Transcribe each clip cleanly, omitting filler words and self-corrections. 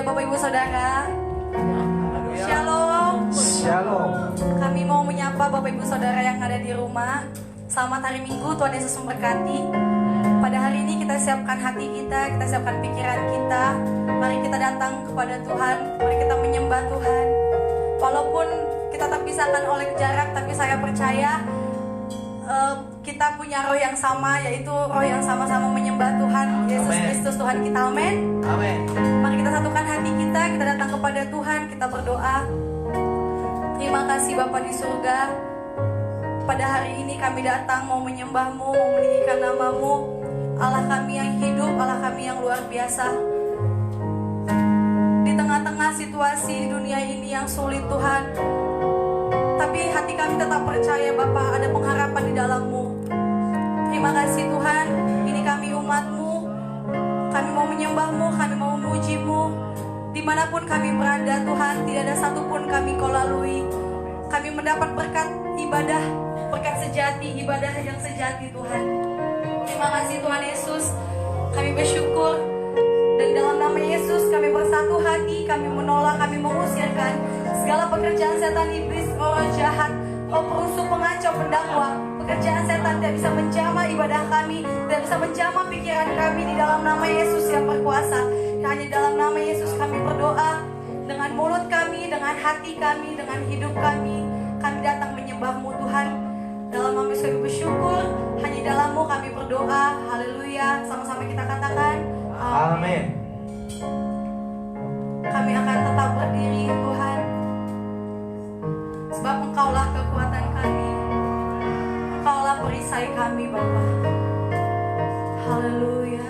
Bapak Ibu Saudara. Shalom. Shalom. Kami mau menyapa Bapak Ibu Saudara yang ada di rumah. Selamat hari Minggu, Tuhan Yesus memberkati. Pada hari ini kita siapkan hati kita siapkan pikiran kita. Mari kita datang kepada Tuhan, mari kita menyembah Tuhan. Walaupun kita terpisahkan oleh jarak, tapi saya percaya kita punya roh yang sama, yaitu roh yang sama-sama menyembah Tuhan Yesus Kristus Tuhan kita. Amin. Amin. Mari kita satukan hati kita datang kepada Tuhan, kita berdoa. Terima kasih Bapa di surga. Pada hari ini kami datang mau menyembah-Mu, mau meninggikan nama-Mu, Allah kami yang hidup, Allah kami yang luar biasa. Di tengah-tengah situasi di dunia ini yang sulit Tuhan, tapi hati kami tetap percaya Bapa ada pengharapan di dalam-Mu. Terima kasih Tuhan, ini kami umat-Mu, kami mau menyembah-Mu, kami mau memuji-Mu. Dimanapun kami berada Tuhan, tidak ada satupun kami Kau lalui. Kami mendapat berkat ibadah, berkat sejati, ibadah yang sejati Tuhan. Terima kasih Tuhan Yesus, kami bersyukur. Dan dalam nama Yesus kami bersatu hati, kami menolak, kami mengusirkan segala pekerjaan setan iblis, roh jahat, roh perusuh, pengacau, pendakwa. Pekerjaan setan tidak bisa menjamah ibadah kami, tidak bisa menjamah pikiran kami. Di dalam nama Yesus yang berkuasa, hanya dalam nama Yesus kami berdoa. Dengan mulut kami, dengan hati kami, dengan hidup kami datang menyembah-Mu Tuhan. Dalam nama Yesus kami bersyukur, hanya dalam-Mu kami berdoa. Haleluya. Sama-sama kita katakan Amin. Kami akan tetap berdiri Tuhan, sebab Engkaulah kekuatan kami, Engkaulah perisai kami Bapa. Haleluya.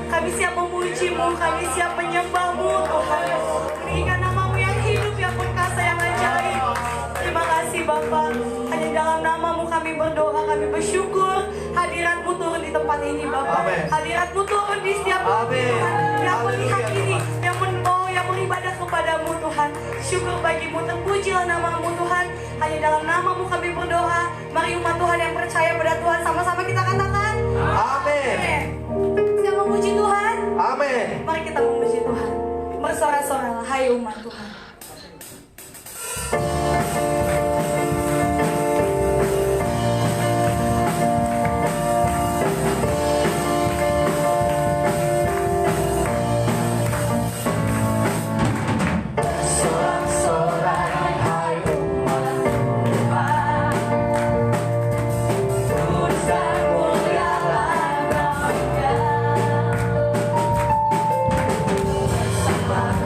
Kami siap memuji-Mu, kami siap menyembah-Mu Tuhan. Meninggikan nama-Mu yang hidup, yang perkasa, yang ajaib. Terima kasih Bapa. Hanya dalam nama-Mu kami berdoa, kami bersyukur. Hadirat-Mu turun di tempat ini Bapa. Hadirat-Mu turun di setiap Tuhan yang melihat ini, yang beribadah kepadamu Tuhan. Syukur bagimu, terpujilah nama-Mu Tuhan. Hanya dalam nama-Mu kami berdoa. Mari umat Tuhan yang percaya pada Tuhan, sama-sama kita katakan amin. Siapa memuji Tuhan? Amin. Mari kita memuji Tuhan. Bersorak-soraklah hai umat Tuhan.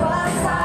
Kuasa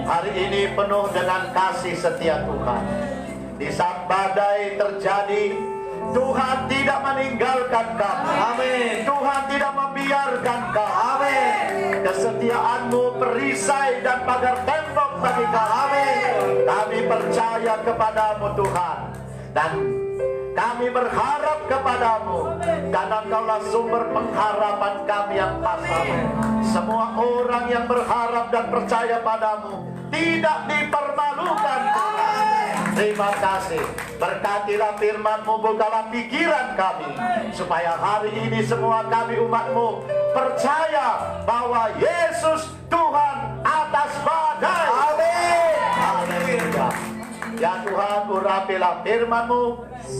Hari ini penuh dengan kasih setia Tuhan. Di saat badai terjadi, Tuhan tidak meninggalkan kami. Amin. Tuhan tidak membiarkan kami. Amin. Kesetiaan-Mu perisai dan pagar tembok bagi kami. Amin. Kami percaya kepadamu Tuhan, dan kami berharap kepadamu, karena Engkaulah sumber pengharapan kami yang pasti. Semua orang yang berharap dan percaya padamu tidak dipermalukan. Terima kasih. Berkatilah firman-Mu, bukalah pikiran kami, supaya hari ini semua kami umat-Mu percaya bahwa Yesus Tuhan atas badai. Amin. Haleluya. Ya Tuhan, urapilah firman-Mu,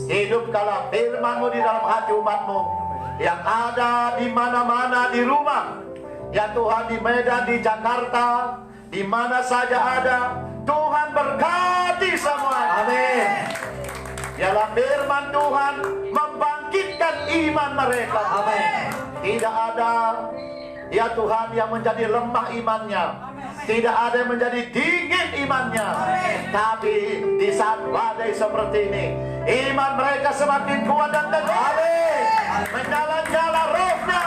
hidupkanlah firman-Mu di dalam hati umat-Mu yang ada di mana-mana di rumah. Ya Tuhan, di Medan, di Jakarta, di mana saja ada, Tuhan berkati semua. Amin. Biarlah firman Tuhan membangkitkan bangkitkan iman mereka. Amin. Tidak ada, ya Tuhan, yang menjadi lemah imannya. Tidak ada yang menjadi dingin imannya. Tapi di saat badai seperti ini, iman mereka semakin kuat dan teguh. Menyala-nyala rohnya.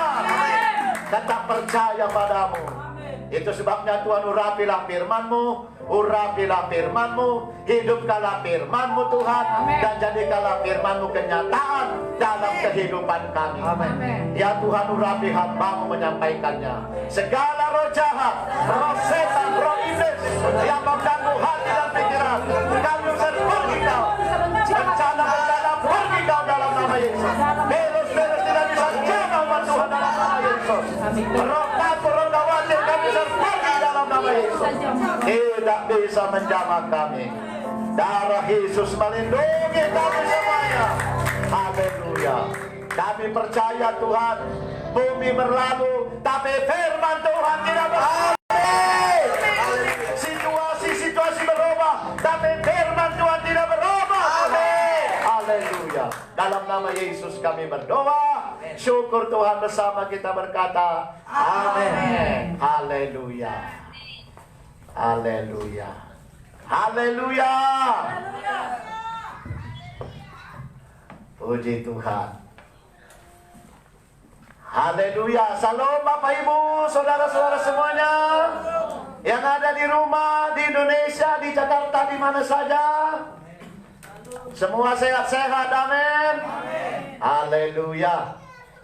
Tetap percaya padamu. Itu sebabnya Tuhan, urapilah firman-Mu, urapilah firman-Mu, hidupkanlah firman-Mu Tuhan, dan jadikanlah firman-Mu kenyataan dalam kehidupan kami. Ya Tuhan, urapi hamba-Mu menyampaikannya. Segala roh jahat, roh setan, roh iblis yang mengganggu hati dan pikiran, kami usir pergi kau. Bencana-bencana pergi kau dalam nama Yesus. Virus-virus tidak bisa jaga umat Tuhan dalam nama Yesus. Roh takut, roh khawatir kami usir pergi dalam nama Yesus. Tidak bisa menjamah kami. Darah Yesus melindungi kami semuanya. Haleluya. Kami percaya Tuhan, bumi berlalu, tapi firman Tuhan tidak berlalu. Situasi berubah, tapi firman Tuhan tidak berubah. Haleluya. Dalam nama Yesus kami berdoa. Syukur Tuhan, bersama kita berkata amin. Haleluya. Haleluya. Haleluya. Puji Tuhan. Haleluya. Salam Bapak Ibu, saudara-saudara semuanya yang ada di rumah, di Indonesia, di Jakarta, di mana saja. Semua sehat-sehat, amin. Haleluya.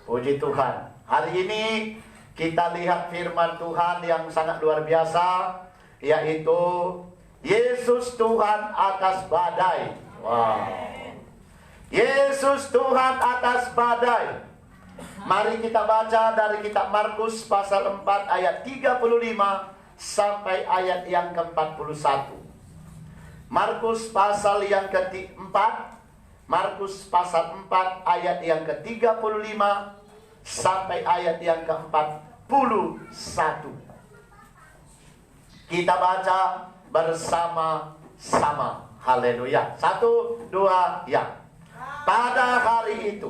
Puji Tuhan. Hari ini kita lihat firman Tuhan yang sangat luar biasa, yaitu Yesus Tuhan atas badai. Wow. Yesus Tuhan atas badai. Mari kita baca dari kitab Markus pasal 4 ayat 35 sampai ayat yang ke-41. Markus pasal yang ke-4, Markus pasal 4 ayat yang ke-35 sampai ayat yang ke-41. Kita baca bersama-sama. Haleluya. 1, 2, ya. Pada hari itu,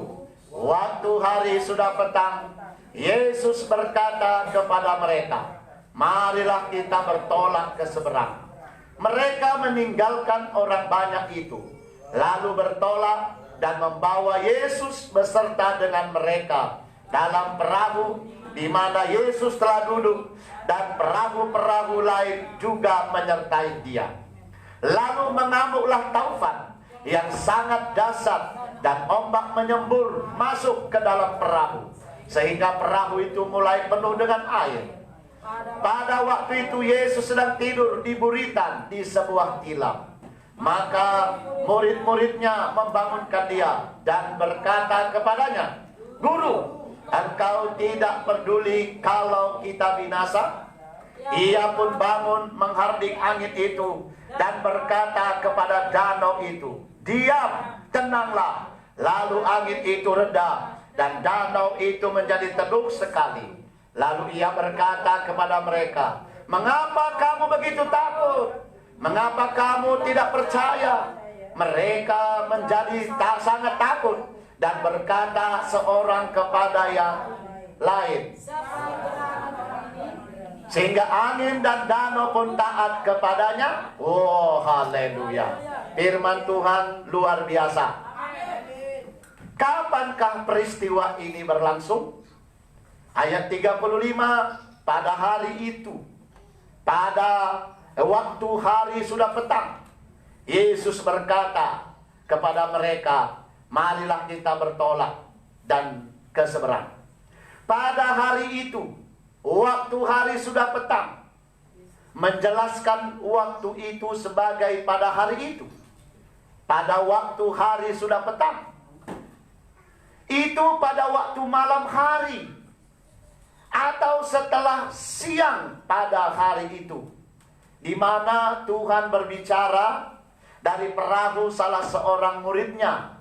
waktu hari sudah petang, Yesus berkata kepada mereka, marilah kita bertolak ke seberang. Mereka meninggalkan orang banyak itu, lalu bertolak dan membawa Yesus beserta dengan mereka dalam perahu di mana Yesus telah duduk, dan perahu-perahu lain juga menyertai dia. Lalu mengamuklah taufan yang sangat dahsyat, dan ombak menyembur masuk ke dalam perahu, sehingga perahu itu mulai penuh dengan air. Pada waktu itu Yesus sedang tidur di buritan di sebuah tilam. Maka murid-muridnya membangunkan dia dan berkata kepadanya, Guru, engkau tidak peduli kalau kita binasa? Ia pun bangun menghardik angin itu dan berkata kepada danau itu, diam, tenanglah. Lalu angin itu reda dan danau itu menjadi teduh sekali. Lalu ia berkata kepada mereka, mengapa kamu begitu takut? Mengapa kamu tidak percaya? Mereka menjadi sangat takut dan berkata seorang kepada yang lain, sehingga angin dan danau pun taat kepadanya. Oh, haleluya. Firman Tuhan luar biasa. Kapankah peristiwa ini berlangsung? Ayat 35, pada hari itu, pada waktu hari sudah petang, Yesus berkata kepada mereka, marilah kita bertolak dan ke seberang. Pada hari itu, waktu hari sudah petang, menjelaskan waktu itu sebagai pada hari itu. Pada waktu hari sudah petang, itu pada waktu malam hari, atau setelah siang pada hari itu, di mana Tuhan berbicara dari perahu salah seorang muridnya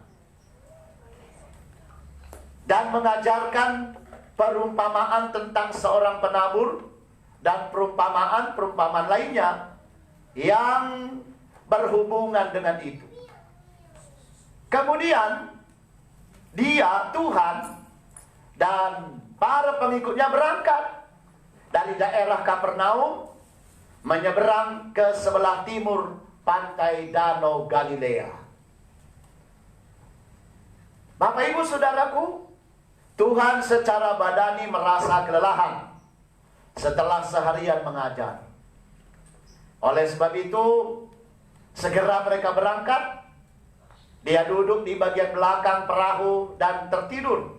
dan mengajarkan perumpamaan tentang seorang penabur dan perumpamaan lainnya yang berhubungan dengan itu. Kemudian dia, Tuhan, dan para pengikutnya berangkat dari daerah Kapernaum menyeberang ke sebelah timur pantai Danau Galilea. Bapak Ibu Saudaraku, Tuhan secara badani merasa kelelahan setelah seharian mengajar. Oleh sebab itu, segera mereka berangkat. Dia duduk di bagian belakang perahu dan tertidur.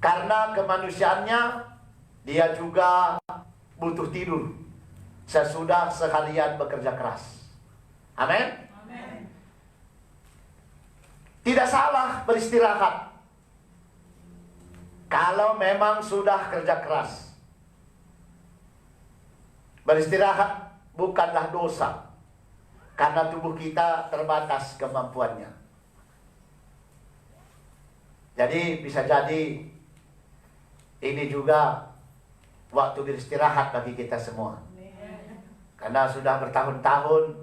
Karena kemanusiaannya, dia juga butuh tidur sesudah seharian bekerja keras. Amin. Tidak salah beristirahat kalau memang sudah kerja keras. Beristirahat bukanlah dosa, karena tubuh kita terbatas kemampuannya. Jadi bisa jadi ini juga waktu beristirahat bagi kita semua. Karena sudah bertahun-tahun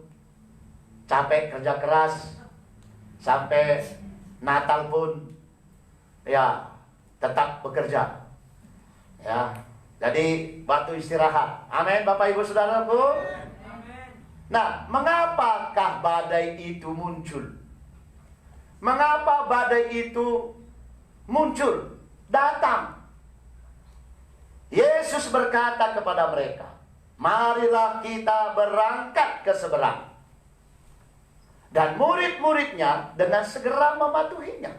capek kerja keras, sampai Natal pun ya tetap bekerja. Ya, jadi waktu istirahat. Amin, Bapak Ibu Saudaraku. Nah, mengapakah badai itu muncul? Mengapa badai itu muncul? Datang. Yesus berkata kepada mereka, marilah kita berangkat ke seberang. Dan murid-muridnya dengan segera mematuhinya.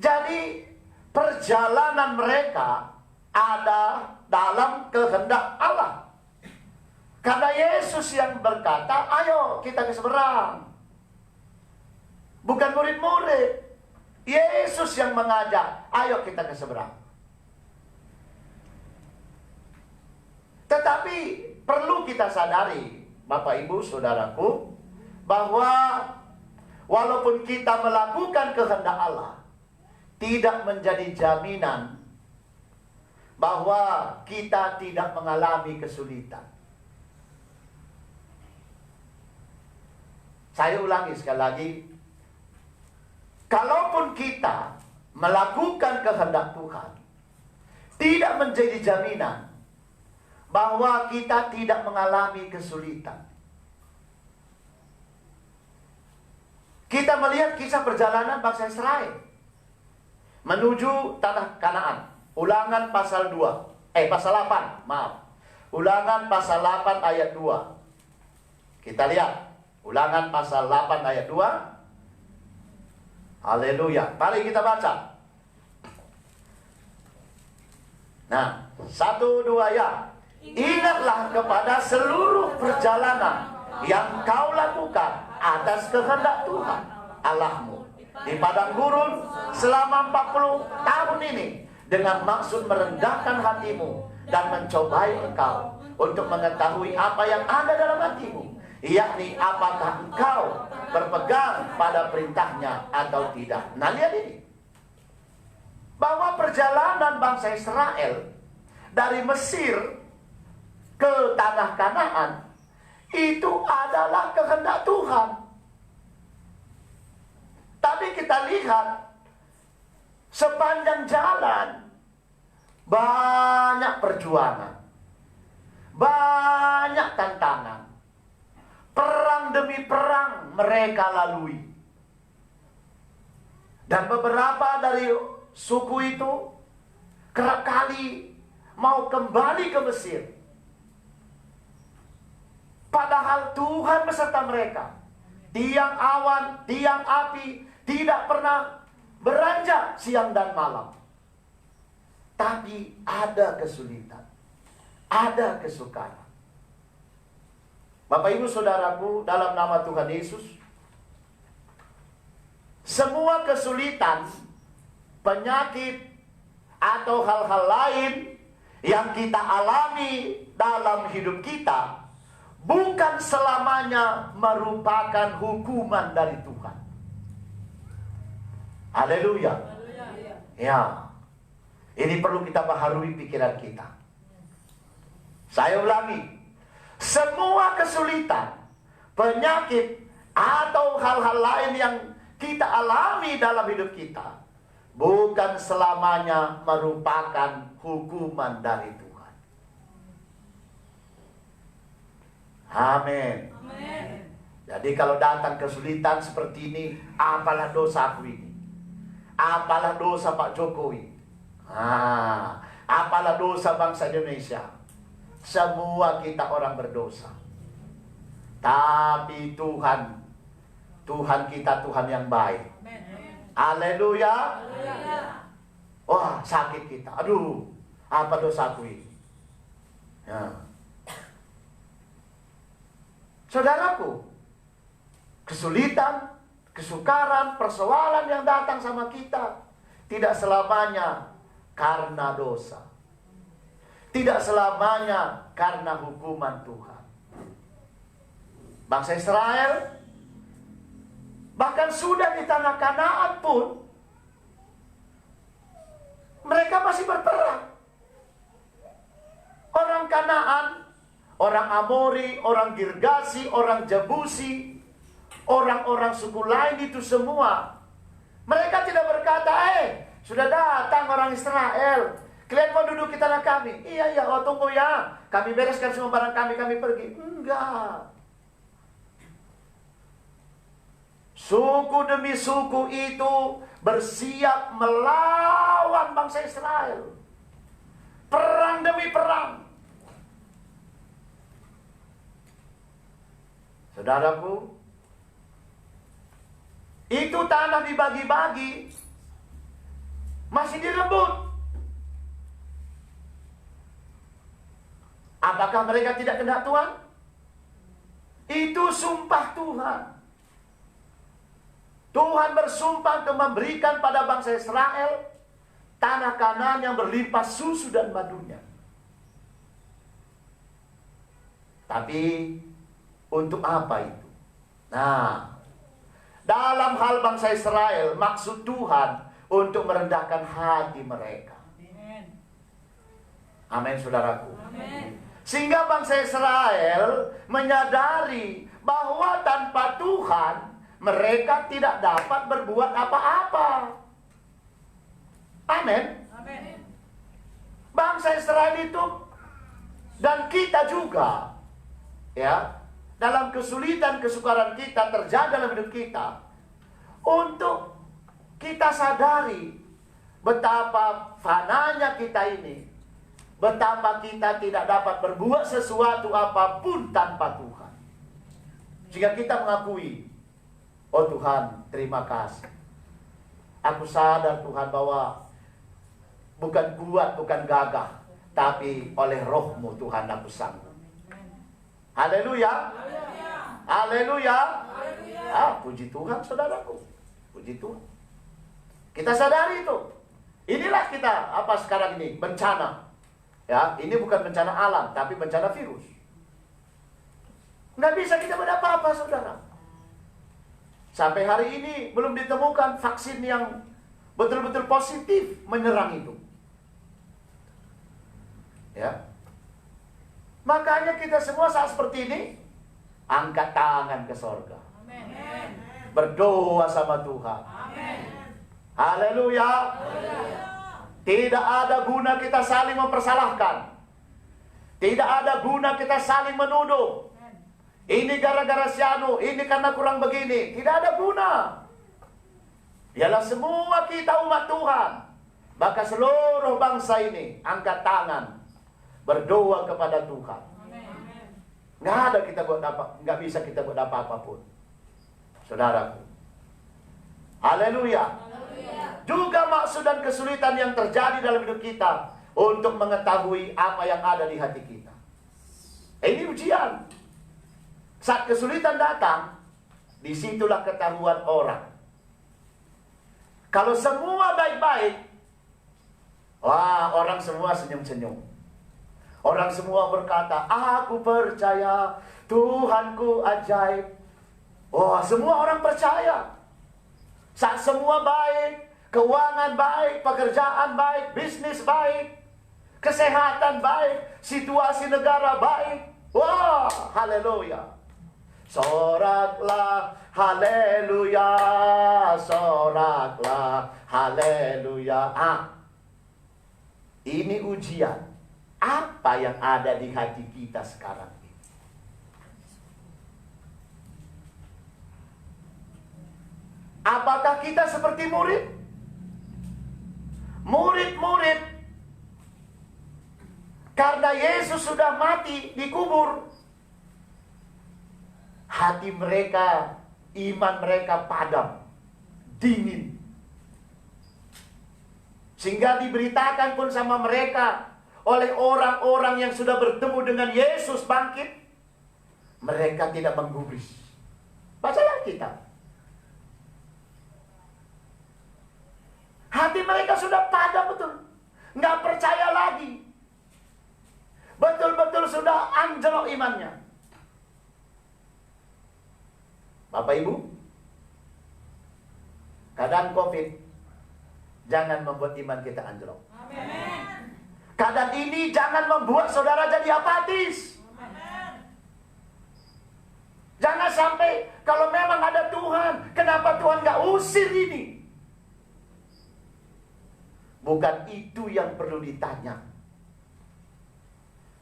Jadi perjalanan mereka ada dalam kehendak Allah. Karena Yesus yang berkata, ayo kita ke seberang. Bukan murid-murid. Yesus yang mengajak, ayo kita ke seberang. Tetapi perlu kita sadari, Bapak Ibu Saudaraku, bahwa walaupun kita melakukan kehendak Allah, tidak menjadi jaminan bahwa kita tidak mengalami kesulitan. Saya ulangi sekali lagi, kalaupun kita melakukan kehendak Tuhan, tidak menjadi jaminan bahwa kita tidak mengalami kesulitan. Kita melihat kisah perjalanan bangsa Israel menuju tanah Kanaan. Ulangan pasal 8, maaf. Ulangan pasal 8 ayat 2. Kita lihat. Ulangan pasal 8 ayat 2. Haleluya. Mari kita baca. Nah, 1, 2 ya. Ingatlah kepada seluruh perjalanan yang kau lakukan atas kehendak Tuhan Allahmu di padang gurun selama 40 tahun ini, dengan maksud merendahkan hatimu dan mencobai engkau untuk mengetahui apa yang ada dalam hatimu, yakni apakah engkau berpegang pada perintahnya atau tidak. Nah, lihat ini, bahwa perjalanan bangsa Israel dari Mesir ke tanah Kanaan itu adalah kehendak Tuhan. Tapi kita lihat sepanjang jalan banyak perjuangan, banyak tantangan, perang demi perang mereka lalui. Dan beberapa dari suku itu kerap kali mau kembali ke Mesir. Padahal Tuhan beserta mereka. Tiang awan, tiang api tidak pernah beranjak siang dan malam. Tapi ada kesulitan, ada kesukaran. Bapak Ibu Saudaraku, dalam nama Tuhan Yesus, semua kesulitan, penyakit, atau hal-hal lain yang kita alami dalam hidup kita bukan selamanya merupakan hukuman dari Tuhan. Haleluya. Ya, ini perlu kita baharui pikiran kita. Saya ulangi, semua kesulitan, penyakit, atau hal-hal lain yang kita alami dalam hidup kita bukan selamanya merupakan hukuman dari Tuhan. Amin. Jadi kalau datang kesulitan seperti ini, apalah dosa aku ini? Apalah dosa Pak Jokowi? Apalah dosa bangsa Indonesia? Semua kita orang berdosa. Tapi Tuhan kita Tuhan yang baik. Haleluya. Wah, sakit kita. Aduh, apa dosaku ini? Ya. Saudaraku, kesulitan, kesukaran, persoalan yang datang sama kita tidak selamanya karena dosa. Tidak selamanya karena hukuman Tuhan. Bangsa Israel bahkan sudah di tanah Kanaan pun mereka masih berperang. Orang Kanaan, orang Amori, orang Girgasi, orang Jebusi, orang-orang suku lain itu semua, mereka tidak berkata, sudah datang orang Israel, kalian mau duduk di tanah kami? Iya, oh tunggu ya, kami bereskan semua barang kami pergi. Enggak. Suku demi suku itu bersiap melawan bangsa Israel. Perang demi perang. Saudaraku, itu tanah dibagi-bagi, masih direbut. Apakah mereka tidak kehendak Tuhan? Itu sumpah Tuhan. Tuhan bersumpah untuk memberikan pada bangsa Israel tanah Kanaan yang berlimpah susu dan madunya. Tapi untuk apa itu? Nah, dalam hal bangsa Israel, maksud Tuhan untuk merendahkan hati mereka. Amin, saudaraku. Amin. Sehingga bangsa Israel menyadari bahwa tanpa Tuhan mereka tidak dapat berbuat apa-apa. Amin. Amin. Bangsa Israel itu dan kita juga, ya, dalam kesulitan kesukaran kita terjadi dalam hidup kita, untuk kita sadari betapa fananya kita ini, betapa kita tidak dapat berbuat sesuatu apapun tanpa Tuhan. Jika kita mengakui, oh Tuhan, terima kasih. Aku sadar Tuhan bahwa bukan kuat, bukan gagah, tapi oleh Roh-Mu Tuhan aku sanggup. Haleluya. Haleluya. Puji Tuhan saudaraku. Puji Tuhan. Kita sadari itu. Inilah kita apa sekarang ini, bencana. Ya, ini bukan bencana alam, tapi bencana virus. Nggak bisa kita buat apa-apa, saudara. Sampai hari ini belum ditemukan vaksin yang betul-betul positif menyerang itu. Ya. Makanya kita semua saat seperti ini angkat tangan ke sorga. Amin. Berdoa sama Tuhan. Amin. Haleluya. Tidak ada guna kita saling mempersalahkan. Tidak ada guna kita saling menuduh. Ini gara-gara si anu, ini karena kurang begini. Tidak ada guna. Biarlah semua kita umat Tuhan, maka seluruh bangsa ini angkat tangan berdoa kepada Tuhan. Nggak ada kita buat apa, nggak bisa kita buat apa-apapun, saudaraku. Haleluya. Juga maksud dan kesulitan yang terjadi dalam hidup kita untuk mengetahui apa yang ada di hati kita. Ini ujian. Saat kesulitan datang, disitulah ketahuan orang. Kalau semua baik-baik, wah, orang semua senyum-senyum. Orang semua berkata, aku percaya Tuhanku ajaib. Wah, semua orang percaya. Saat semua baik, keuangan baik, pekerjaan baik, bisnis baik, kesehatan baik, situasi negara baik. Wah, haleluya. Soraklah, haleluya, soraklah, haleluya. Ini ujian. Apa yang ada di hati kita sekarang ini? Apakah kita seperti murid? Murid-murid, karena Yesus sudah mati, dikubur, hati mereka, iman mereka padam, dingin. Sehingga diberitakan pun sama mereka oleh orang-orang yang sudah bertemu dengan Yesus bangkit, mereka tidak menggubris. Bacalah kita. Hati mereka sudah padam betul, nggak percaya lagi. Betul-betul sudah anjlok imannya. Bapak Ibu, keadaan COVID jangan membuat iman kita anjlok. Amin. Keadaan ini jangan membuat saudara jadi apatis. Amin. Jangan sampai kalau memang ada Tuhan, kenapa Tuhan nggak usir ini? Bukan itu yang perlu ditanya.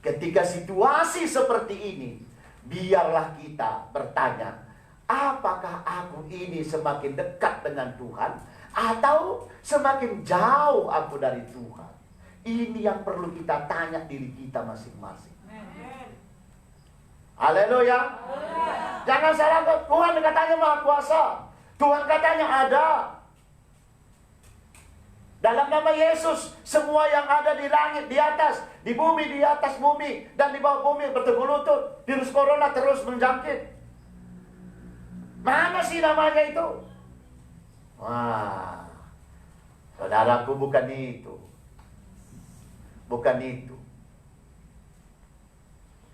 Ketika situasi seperti ini, biarlah kita bertanya, apakah aku ini semakin dekat dengan Tuhan atau semakin jauh aku dari Tuhan? Ini yang perlu kita tanya diri kita masing-masing. Haleluya. Jangan salah, Tuhan katanya Maha Kuasa. Tuhan katanya ada. Dalam nama Yesus, semua yang ada di langit, di atas, di bumi, di atas bumi, dan di bawah bumi bertegur lutut. Virus corona terus menjangkit. Mana sih namanya itu? Wah, saudaraku, bukan itu. Bukan itu.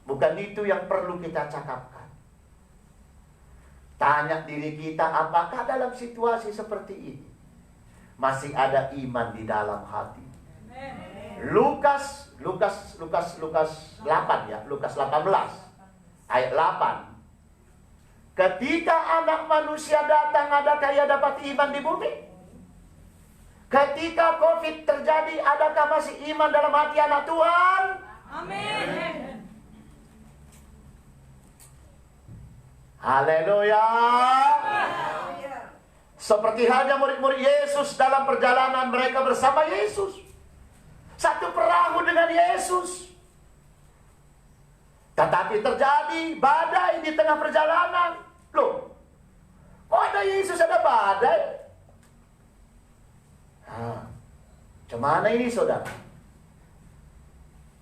Bukan itu yang perlu kita cakapkan. Tanya diri kita, apakah dalam situasi seperti ini masih ada iman di dalam hati? Lukas 8 ya, Lukas 18 ayat 8. Ketika Anak Manusia datang, adakah ia dapat iman di bumi? Ketika COVID terjadi, adakah masih iman dalam hati anak Tuhan? Amin. Haleluya. Seperti halnya murid-murid Yesus dalam perjalanan mereka bersama Yesus. Satu perahu dengan Yesus. Tetapi terjadi badai di tengah perjalanan. Loh, kok ada Yesus ada badai? Gimana ini saudara?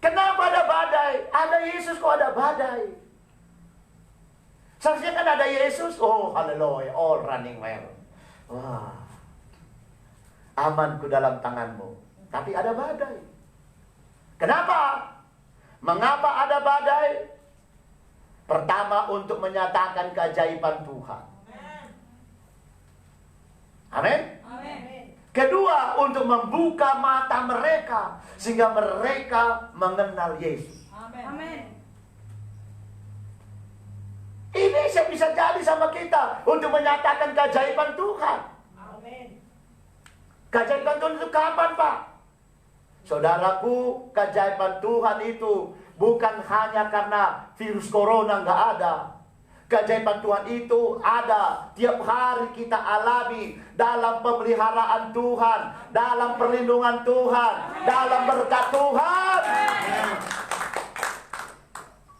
Kenapa ada badai? Ada Yesus kok ada badai? Seharusnya kan ada Yesus. Oh haleluya, all running well. Wah, amanku dalam tanganmu. Tapi ada badai. Kenapa? Mengapa ada badai? Pertama, untuk menyatakan keajaiban Tuhan. Amin. Kedua, untuk membuka mata mereka sehingga mereka mengenal Yesus. Amin. Ini bisa jadi sama kita untuk menyatakan keajaiban Tuhan. Amin. Keajaiban Tuhan itu kapan, Pak? Saudaraku, keajaiban Tuhan itu bukan hanya karena virus corona nggak ada. Keajaiban Tuhan itu ada tiap hari kita alami dalam pemeliharaan Tuhan, dalam perlindungan Tuhan, dalam berkat Tuhan.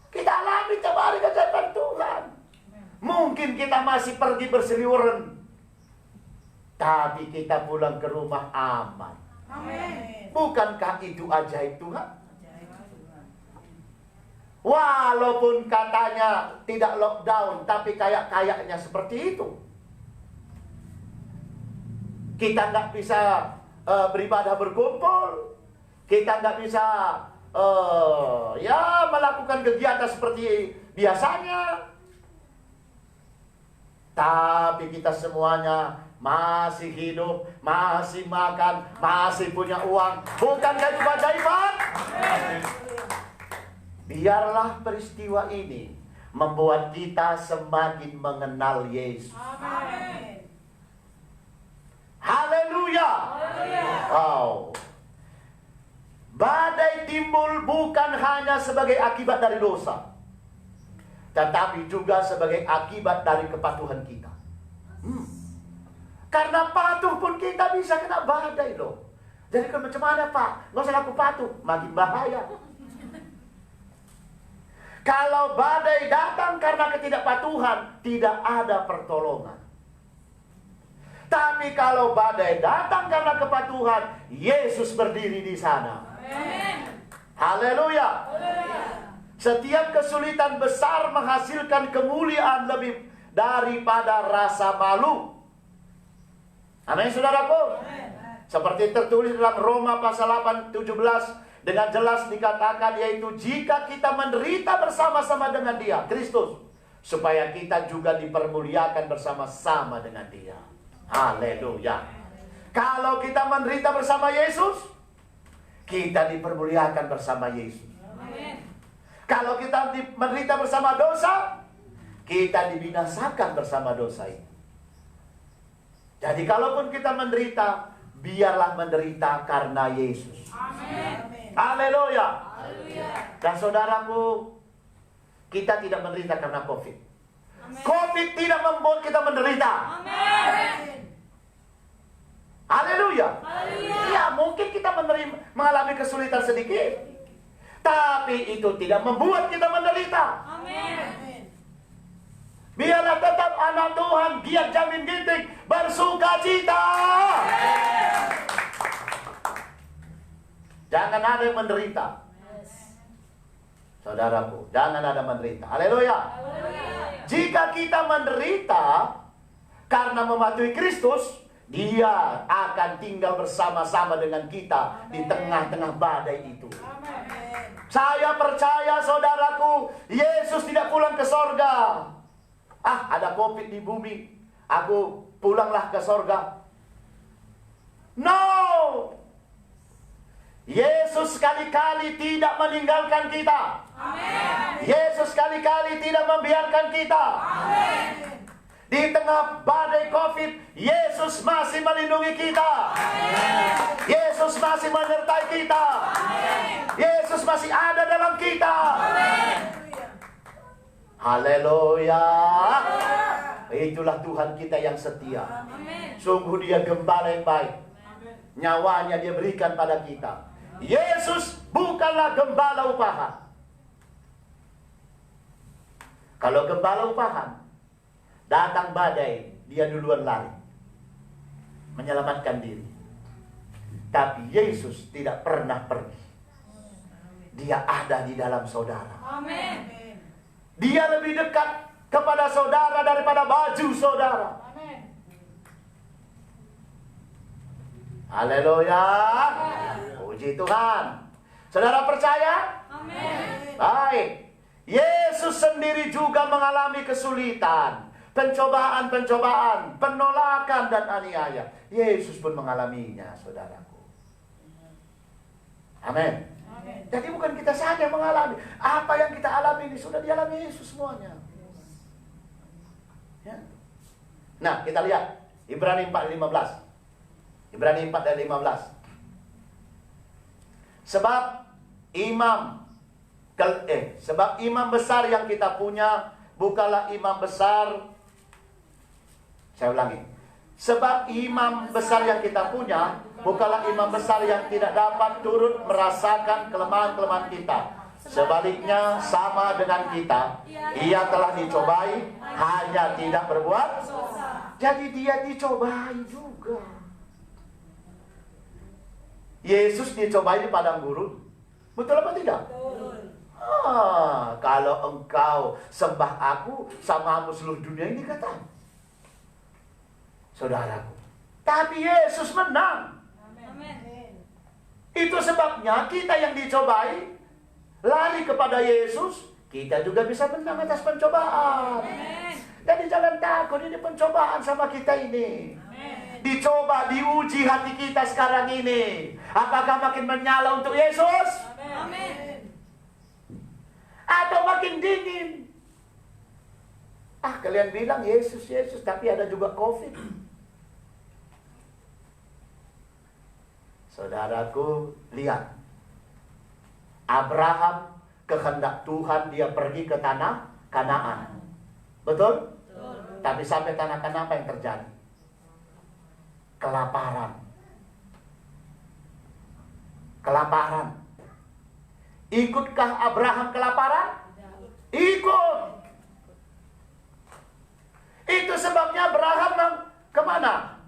Kita alami tiap hari keajaiban Tuhan. Mungkin kita masih pergi berseliweran, tapi kita pulang ke rumah aman. Amin. Bukankah itu ajaib Tuhan? Walaupun katanya tidak lockdown, tapi kayaknya seperti itu. Kita nggak bisa beribadah berkumpul, kita nggak bisa melakukan kegiatan seperti biasanya. Tapi kita semuanya masih hidup, masih makan, masih punya uang. Bukankah itu keajaiban? Biarlah peristiwa ini membuat kita semakin mengenal Yesus. Amin. Haleluya. Wow. Badai timbul bukan hanya sebagai akibat dari dosa, tetapi juga sebagai akibat dari kepatuhan kita. Karena patuh pun kita bisa kena badai loh. Jadi kan macam mana Pak? Gak usah aku patuh, makin bahaya. Kalau badai datang karena ketidakpatuhan, tidak ada pertolongan. Tapi kalau badai datang karena kepatuhan, Yesus berdiri di sana. Haleluya. Setiap kesulitan besar menghasilkan kemuliaan lebih daripada rasa malu. Amin, saudaraku. Seperti tertulis dalam Roma pasal 8:17, dengan jelas dikatakan, yaitu jika kita menderita bersama-sama dengan Dia, Kristus, supaya kita juga dipermuliakan bersama-sama dengan Dia. Haleluya. Kalau kita menderita bersama Yesus, kita dipermuliakan bersama Yesus. Kalau kita menderita bersama dosa, kita dibinasakan bersama dosa itu. Jadi kalaupun kita menderita, biarlah menderita karena Yesus. Haleluya. Dan saudaraku, kita tidak menderita karena COVID. COVID tidak membuat kita menderita. Haleluya. Ya, mungkin kita mengalami kesulitan sedikit, tapi itu tidak membuat kita menderita. Biarlah tetap anak Tuhan, giat jamin ginting, bersuka cita. Jangan ada yang menderita. Saudaraku, jangan ada menderita. Haleluya. Jika kita menderita karena mematuhi Kristus, Dia akan tinggal bersama-sama dengan kita di tengah-tengah badai itu. Saya percaya, saudaraku, Yesus tidak pulang ke sorga. Ada COVID di bumi, aku pulanglah ke sorga. No! Yesus sekali-kali tidak meninggalkan kita. Yesus sekali-kali tidak membiarkan kita. Di tengah badai COVID, Yesus masih melindungi kita. Yesus masih menyertai kita. Yesus masih ada dalam kita. Haleluya. Itulah Tuhan kita yang setia. Sungguh Dia gembala yang baik. Nyawanya Dia berikan pada kita. Yesus bukanlah gembala upahan. Kalau gembala upahan, datang badai, Dia duluan lari, menyelamatkan diri. Tapi Yesus tidak pernah pergi. Dia ada di dalam saudara. Dia lebih dekat kepada saudara daripada baju saudara. Haleluya. Puji Tuhan. Saudara percaya? Baik. Yesus sendiri juga mengalami kesulitan, pencobaan-pencobaan, penolakan dan aniaya. Yesus pun mengalaminya, saudaraku. Amin. Jadi bukan kita saja yang mengalami. Apa yang kita alami ini sudah dialami Yesus semuanya. Ya. Nah, kita lihat Ibrani 4:15. Ibrani 4:15. Sebab imam besar yang kita punya bukanlah imam besar. Saya ulangi. Sebab imam besar yang kita punya bukanlah imam besar yang tidak dapat turut merasakan kelemahan-kelemahan kita. Sebaliknya sama dengan kita, Ia telah dicobai, hanya tidak berbuat. Jadi Dia dicobai juga. Yesus dicobai di padang gurun. Betul apa tidak? Kalau engkau sembah aku, samamu seluruh dunia ini, kata saudaraku. Tapi Yesus menang. Itu sebabnya kita yang dicobai, lari kepada Yesus, kita juga bisa menang atas pencobaan. Jadi jangan takut, ini pencobaan sama kita ini. Dicoba, diuji hati kita sekarang ini. Apakah makin menyala untuk Yesus? Atau makin dingin? Kalian bilang Yesus, Yesus, tapi ada juga COVID. Saudaraku, lihat. Abraham, kehendak Tuhan dia pergi ke tanah Kanaan. Betul? Tapi sampai tanah Kanaan apa yang terjadi? Kelaparan. Kelaparan. Ikutkah Abraham kelaparan? Ikut. Itu sebabnya Abraham kemana?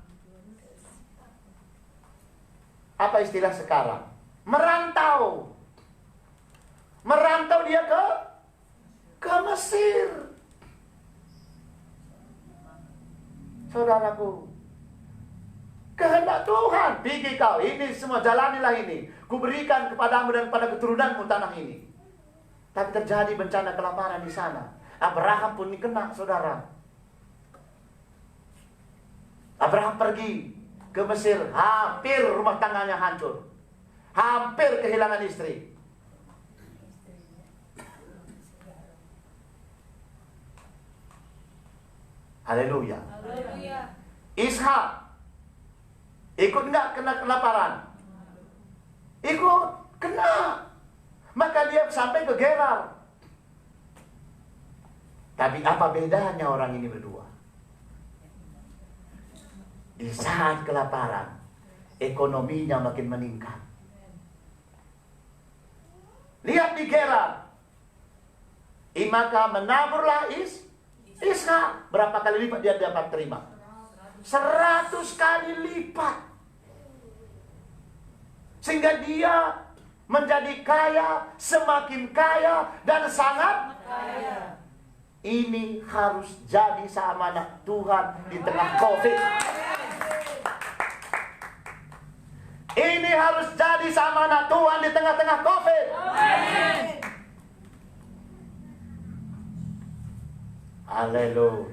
Apa istilah sekarang? Merantau. Merantau dia ke Mesir. Saudaraku, kehendak Tuhan, pergi kau, ini semua jalanilah ini. Kuberikan kepadamu dan kepada keturunanmu tanah ini. Tapi terjadi bencana kelaparan di sana. Abraham pun kena, saudara. Abraham pergi ke Mesir, hampir rumah tangganya hancur. Hampir kehilangan istri. Haleluya. Ishak ikut enggak kena kelaparan? Ikut, kena. Maka dia sampai ke Gerar. Tapi apa bedanya orang ini berdua? Di saat kelaparan, ekonominya makin meningkat. Lihat di Gerar. Maka menaburlah Ishak. Berapa kali lipat dia dapat terima? 100 kali lipat. Sehingga dia menjadi kaya, semakin kaya, dan sangat kaya. Ini harus jadi seamanat Tuhan di tengah COVID. Ini harus jadi seamanat Tuhan di tengah-tengah COVID. Haleluya.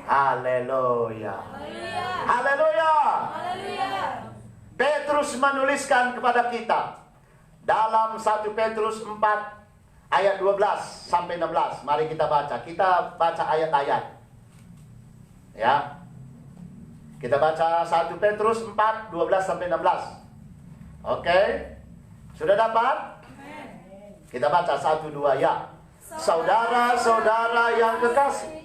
Haleluya. Haleluya. Petrus menuliskan kepada kita dalam 1 Petrus 4 ayat 12 sampai 16. Mari kita baca. Kita baca ayat-ayat. Ya. Kita baca 1 Petrus 4 12 sampai 16. Oke? Sudah dapat? Kita baca 1 2 ya. Saudara-saudara yang kekasih,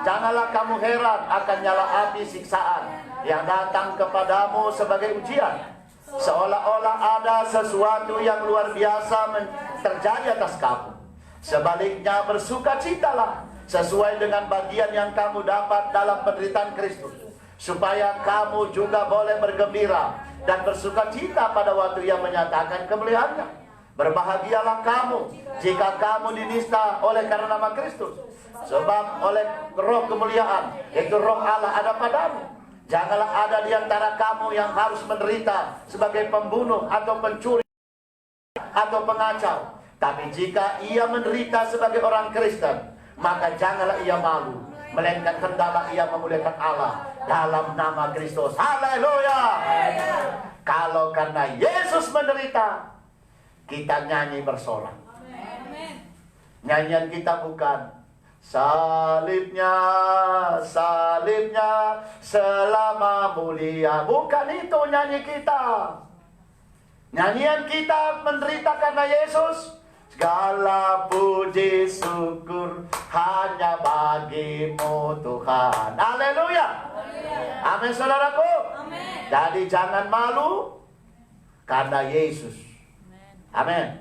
janganlah kamu heran akan nyala api siksaan yang datang kepadamu sebagai ujian, seolah-olah ada sesuatu yang luar biasa terjadi atas kamu. Sebaliknya bersukacitalah sesuai dengan bagian yang kamu dapat dalam penderitaan Kristus, supaya kamu juga boleh bergembira dan bersukacita pada waktu yang menyatakan kemuliaannya. Berbahagialah kamu jika kamu dinista oleh karena nama Kristus, sebab oleh roh kemuliaan, yaitu roh Allah ada padamu. Janganlah ada di antara kamu yang harus menderita sebagai pembunuh atau pencuri atau pengacau. Tapi jika ia menderita sebagai orang Kristen, maka janganlah ia malu, melainkan hendaklah ia memuliakan Allah dalam nama Kristus. Haleluya. Kalau karena Yesus menderita, kita nyanyi bersorak. Nyanyian kita bukan salibnya, salibnya selama mulia. Bukan itu nyanyi kita. Nyanyian kita menderita karena Yesus. Segala puji syukur hanya bagimu Tuhan. Haleluya. Amin saudaraku. Jadi jangan malu karena Yesus. Amin.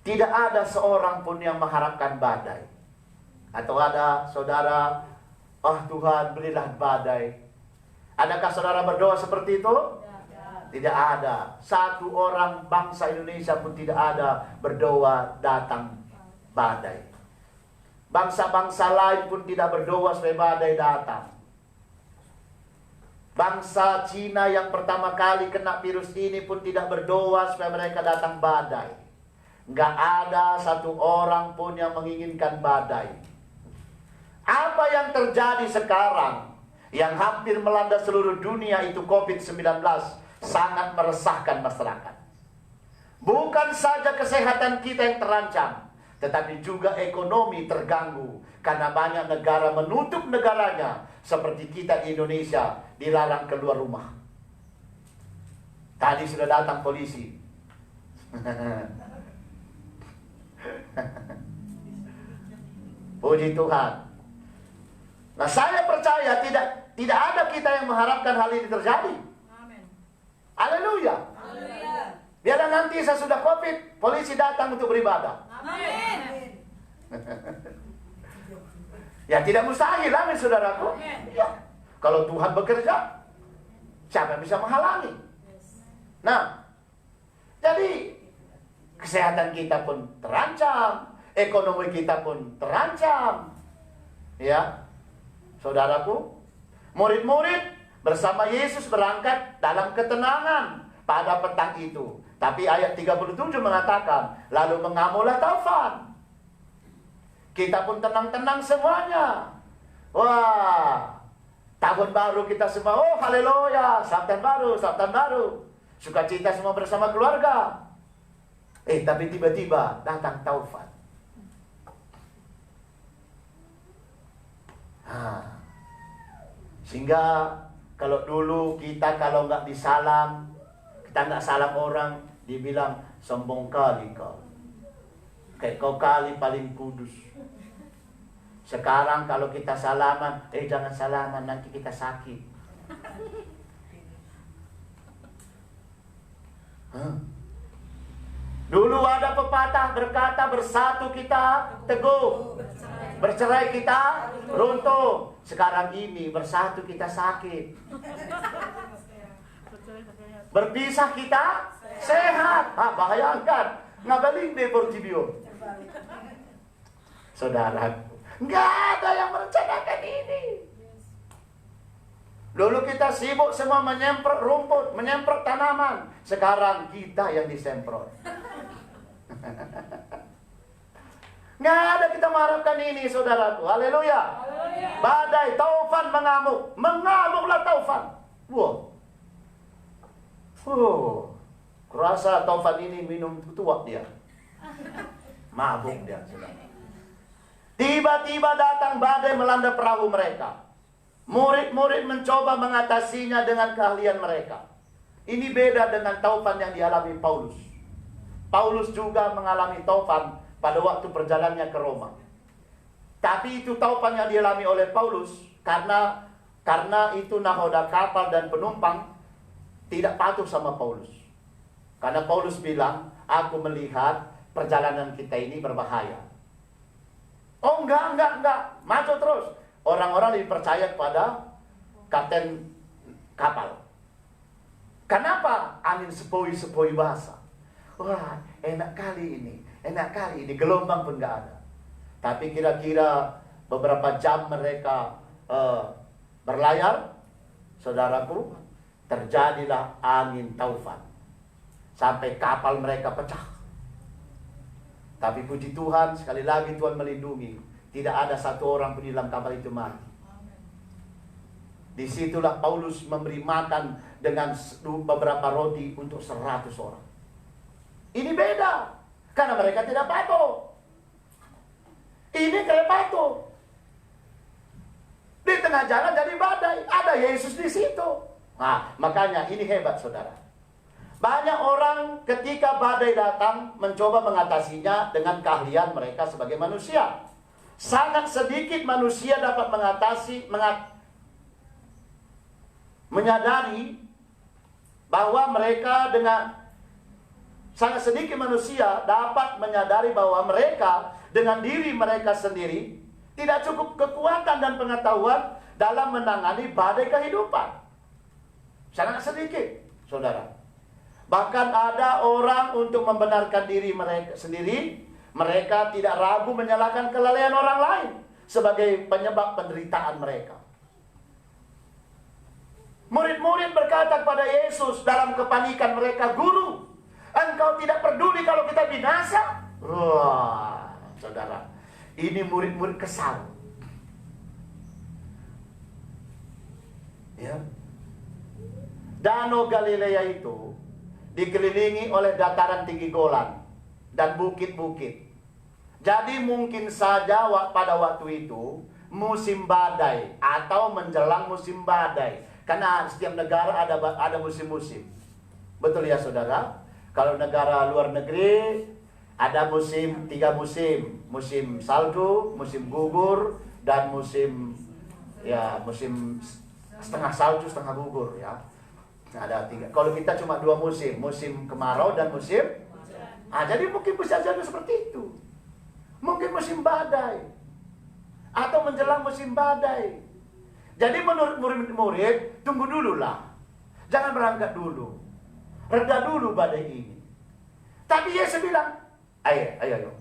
Tidak ada seorang pun yang mengharapkan badai. Atau ada saudara, Tuhan berilah badai. Adakah saudara berdoa seperti itu? Tidak ada. Satu orang bangsa Indonesia pun tidak ada berdoa datang badai. Bangsa-bangsa lain pun tidak berdoa supaya badai datang. Bangsa Cina yang pertama kali kena virus ini pun tidak berdoa supaya mereka datang badai. Nggak ada satu orang pun yang menginginkan badai. Apa yang terjadi sekarang, yang hampir melanda seluruh dunia itu COVID-19, sangat meresahkan masyarakat. Bukan saja kesehatan kita yang terancam, tetapi juga ekonomi terganggu karena banyak negara menutup negaranya, seperti kita di Indonesia dilarang keluar rumah. Tadi sudah datang polisi. Puji Tuhan. Nah, saya percaya tidak ada kita yang mengharapkan hal ini terjadi. Amin. Haleluya. Haleluya. Biarlah nanti sesudah COVID, polisi datang untuk beribadah. Amin. Ya tidak mustahil, amin saudaraku. Amin. Ya. Kalau Tuhan bekerja, siapa yang bisa menghalangi? Nah, jadi kesehatan kita pun terancam, ekonomi kita pun terancam. Ya, saudaraku, murid-murid bersama Yesus berangkat dalam ketenangan pada petang itu. Tapi ayat 37 mengatakan, lalu mengamulah taufan. Kita pun tenang-tenang semuanya. Wah, tahun baru kita semua, oh haleluya, Sabtan baru. Sukacita semua bersama keluarga. Tapi tiba-tiba datang taufan. Sehingga kalau dulu kita kalau nggak disalam, kita nggak salam orang, dibilang sombong kali kau. Kayak kau kali paling kudus. Sekarang kalau kita salaman, jangan salaman, nanti kita sakit. Dulu ada pepatah berkata, bersatu kita teguh, bercerai kita runtuh. Sekarang ini bersatu kita sakit, berpisah kita sehat. Bayangkan, ngabaling Deportibio. Saudara, nggak ada yang merencanakan ini. Dulu kita sibuk semua menyemprot rumput, menyemprot tanaman. Sekarang kita yang disemprot. Nggak ada kita mengharapkan ini, saudaraku. Haleluya. Badai, taufan mengamuk. Mengamuklah taufan. Kurasa taufan ini minum tuak dia. Mabuk dia, saudara. Tiba-tiba datang badai melanda perahu mereka. Murid-murid mencoba mengatasinya dengan keahlian mereka. Ini beda dengan taufan yang dialami Paulus. Paulus juga mengalami taufan pada waktu perjalanannya ke Roma. Tapi itu taufan yang dialami oleh Paulus karena itu nahoda kapal dan penumpang tidak patuh sama Paulus. Karena Paulus bilang, aku melihat perjalanan kita ini berbahaya. Oh enggak, maju terus. Orang-orang lebih percaya kepada kapten kapal. Kenapa? Angin sepoi-sepoi basah. Wah, enak kali ini, gelombang pun enggak ada. Tapi kira-kira beberapa jam mereka berlayar, saudaraku, terjadilah angin taufan. Sampai kapal mereka pecah. Tapi puji Tuhan, sekali lagi Tuhan melindungi. Tidak ada satu orang pun di dalam kapal itu mati. Disitulah Paulus memberi makan dengan beberapa roti untuk 100 orang. Ini beda, karena mereka tidak patuh. Ini kayak patuh. Di tengah jalan jadi badai, ada Yesus di situ. Nah, makanya ini hebat, saudara. Banyak orang ketika badai datang mencoba mengatasinya dengan keahlian mereka sebagai manusia. Sangat sedikit manusia dapat menyadari bahwa mereka sangat sedikit manusia dapat menyadari bahwa mereka dengan diri mereka sendiri tidak cukup kekuatan dan pengetahuan dalam menangani badai kehidupan. Sangat sedikit, saudara. Bahkan ada orang untuk membenarkan diri mereka sendiri, mereka tidak ragu menyalahkan kelalaian orang lain sebagai penyebab penderitaan mereka. Murid-murid berkata kepada Yesus dalam kepanikan mereka, "Guru, engkau tidak peduli kalau kita binasa?" Wah, saudara, ini murid-murid kesal. Ya. Danau Galilea itu dikelilingi oleh dataran tinggi Golan dan bukit-bukit. Jadi mungkin saja pada waktu itu musim badai atau menjelang musim badai. Karena setiap negara ada musim-musim. Betul ya saudara? Kalau negara luar negeri ada tiga musim. Musim salju, musim gugur, dan musim setengah salju, setengah gugur ya. Ada tiga. Kalau kita cuma dua musim kemarau dan musim. Jadi mungkin bisa jadi seperti itu. Mungkin musim badai atau menjelang musim badai. Jadi menurut murid-murid, tunggu dulu lah. Jangan berangkat dulu. Reda dulu badai ini. Tapi Yesus bilang, ayo.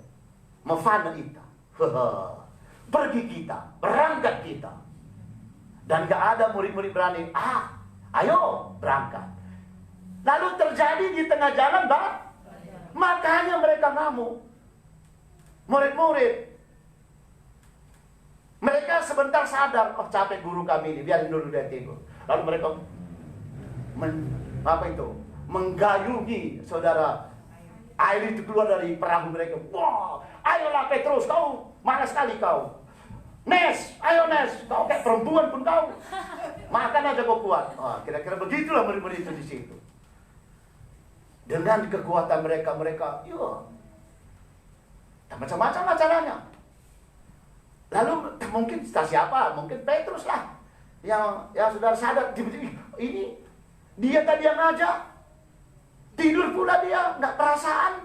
Mafana kita. Pergi kita, berangkat kita. Dan gak ada murid-murid berani, ayo berangkat. Lalu terjadi di tengah jalan, makanya mereka ngamuk. Murid-murid, mereka sebentar sadar, capek guru kami ini, biarin dulu dia tidur. Lalu mereka menggayungi saudara. Air itu keluar dari perahu mereka. Wah, ayolah Petrus, kau mana sekali kau. Nes, ayo Nes, kau kayak perempuan pun kau. Makan aja kau kuat. Kira-kira begitulah murid-murid itu di situ. Dengan kekuatan mereka, macam-macam lah caranya. Lalu mungkin siapa? Mungkin Petrus lah. Yang sudah sadar, ini dia tadi yang ngajak. Tidur pula dia, nggak perasaan.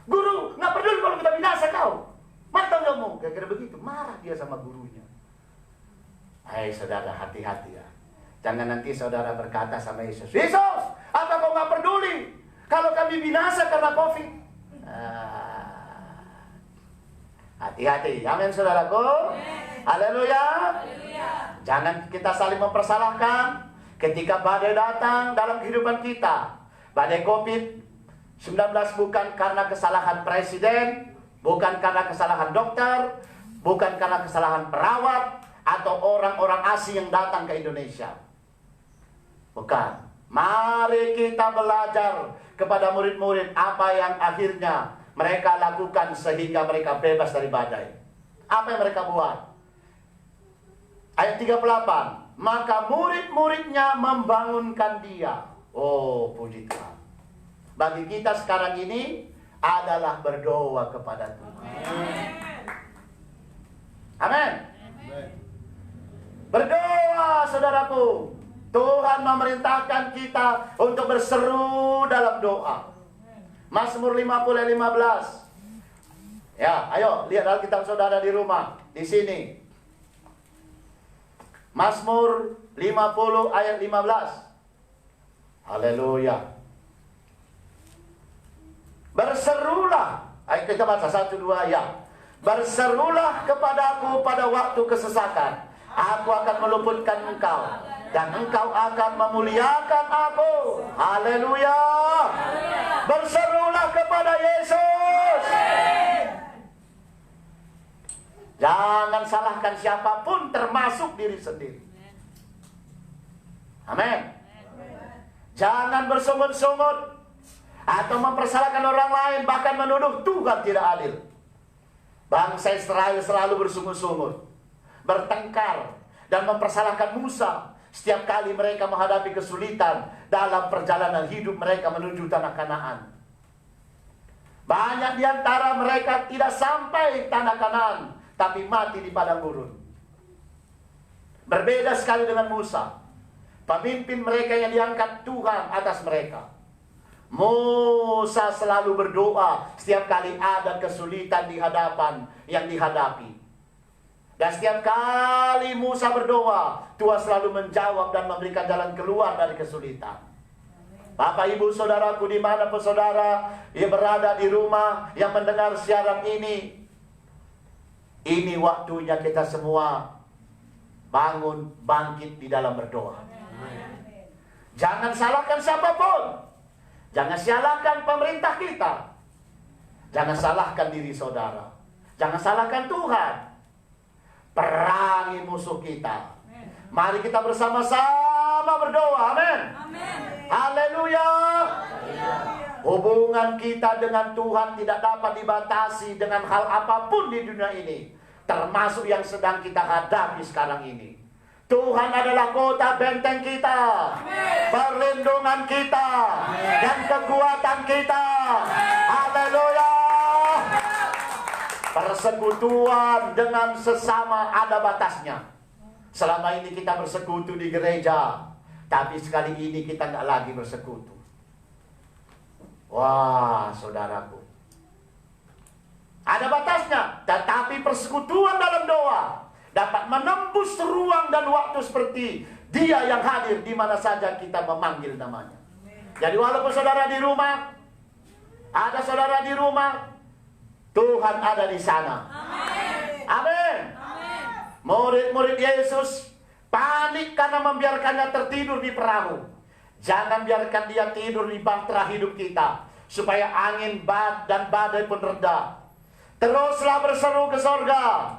Guru, nggak peduli kalau kita binasa kau. Mata kamu, kira-kira begitu. Marah dia sama gurunya. Hai saudara, hati-hati ya. Jangan nanti saudara berkata sama Yesus, Yesus, apa kau nggak peduli kalau kami binasa karena COVID? Hati-hati, amin saudaraku. Haleluya. Jangan kita saling mempersalahkan ketika badai datang dalam kehidupan kita. Badai COVID-19 bukan karena kesalahan presiden, bukan karena kesalahan dokter, bukan karena kesalahan perawat atau orang-orang asing yang datang ke Indonesia. Bukan. Mari kita belajar kepada murid-murid apa yang akhirnya mereka lakukan sehingga mereka bebas dari badai. Apa yang mereka buat? Ayat 38. Maka murid-muridnya membangunkan dia. Oh, puji Tuhan. Bagi kita sekarang ini adalah berdoa kepada Tuhan. Amin. Berdoa, saudaraku. Tuhan memerintahkan kita untuk berseru dalam doa. Mazmur 50 ayat 15. Ya, ayo lihat Alkitab saudara di rumah, di sini. Mazmur 50 ayat 15. Haleluya. Berserulah. Ayo kita baca 1, 2 ya. Berserulah kepadaku pada waktu kesesakan. Aku akan meluputkan engkau, dan engkau akan memuliakan aku. Haleluya. Berserulah kepada Yesus. Jangan salahkan siapapun, termasuk diri sendiri. Amin. Jangan bersungut-sungut atau mempersalahkan orang lain, bahkan menuduh Tuhan tidak adil. Bangsa Israel selalu bersungut-sungut, bertengkar, dan mempersalahkan Musa setiap kali mereka menghadapi kesulitan dalam perjalanan hidup mereka menuju tanah Kanaan. Banyak di antara mereka tidak sampai tanah Kanaan, tapi mati di padang gurun. Berbeda sekali dengan Musa, pemimpin mereka yang diangkat Tuhan atas mereka. Musa selalu berdoa setiap kali ada kesulitan di hadapan yang dihadapi. Dan setiap kali Musa berdoa, Tuhan selalu menjawab dan memberikan jalan keluar dari kesulitan. Bapak, Ibu, Saudaraku, dimanapun saudara yang berada di rumah, yang mendengar siaran ini waktunya kita semua bangun, bangkit di dalam berdoa. Jangan salahkan siapapun. Jangan salahkan pemerintah kita. Jangan salahkan diri saudara. Jangan salahkan Tuhan. Perangi musuh kita. Mari kita bersama-sama berdoa. Amin. Haleluya. Oh, Hubungan kita dengan Tuhan tidak dapat dibatasi dengan hal apapun di dunia ini, termasuk yang sedang kita hadapi sekarang ini. Tuhan adalah kota benteng kita, perlindungan kita, dan kekuatan kita. Haleluya. Persekutuan dengan sesama ada batasnya. Selama ini kita bersekutu di gereja, tapi sekali ini kita nggak lagi bersekutu. Wah, saudaraku, ada batasnya. Tetapi persekutuan dalam doa dapat menembus ruang dan waktu seperti Dia yang hadir di mana saja kita memanggil namanya. Jadi walaupun saudara di rumah, ada saudara di rumah, Tuhan ada di sana. Amin. Murid-murid Yesus panik karena membiarkannya tertidur di perahu. Jangan biarkan dia tidur di bahtera hidup kita, supaya angin dan badai pun reda. Teruslah berseru ke sorga.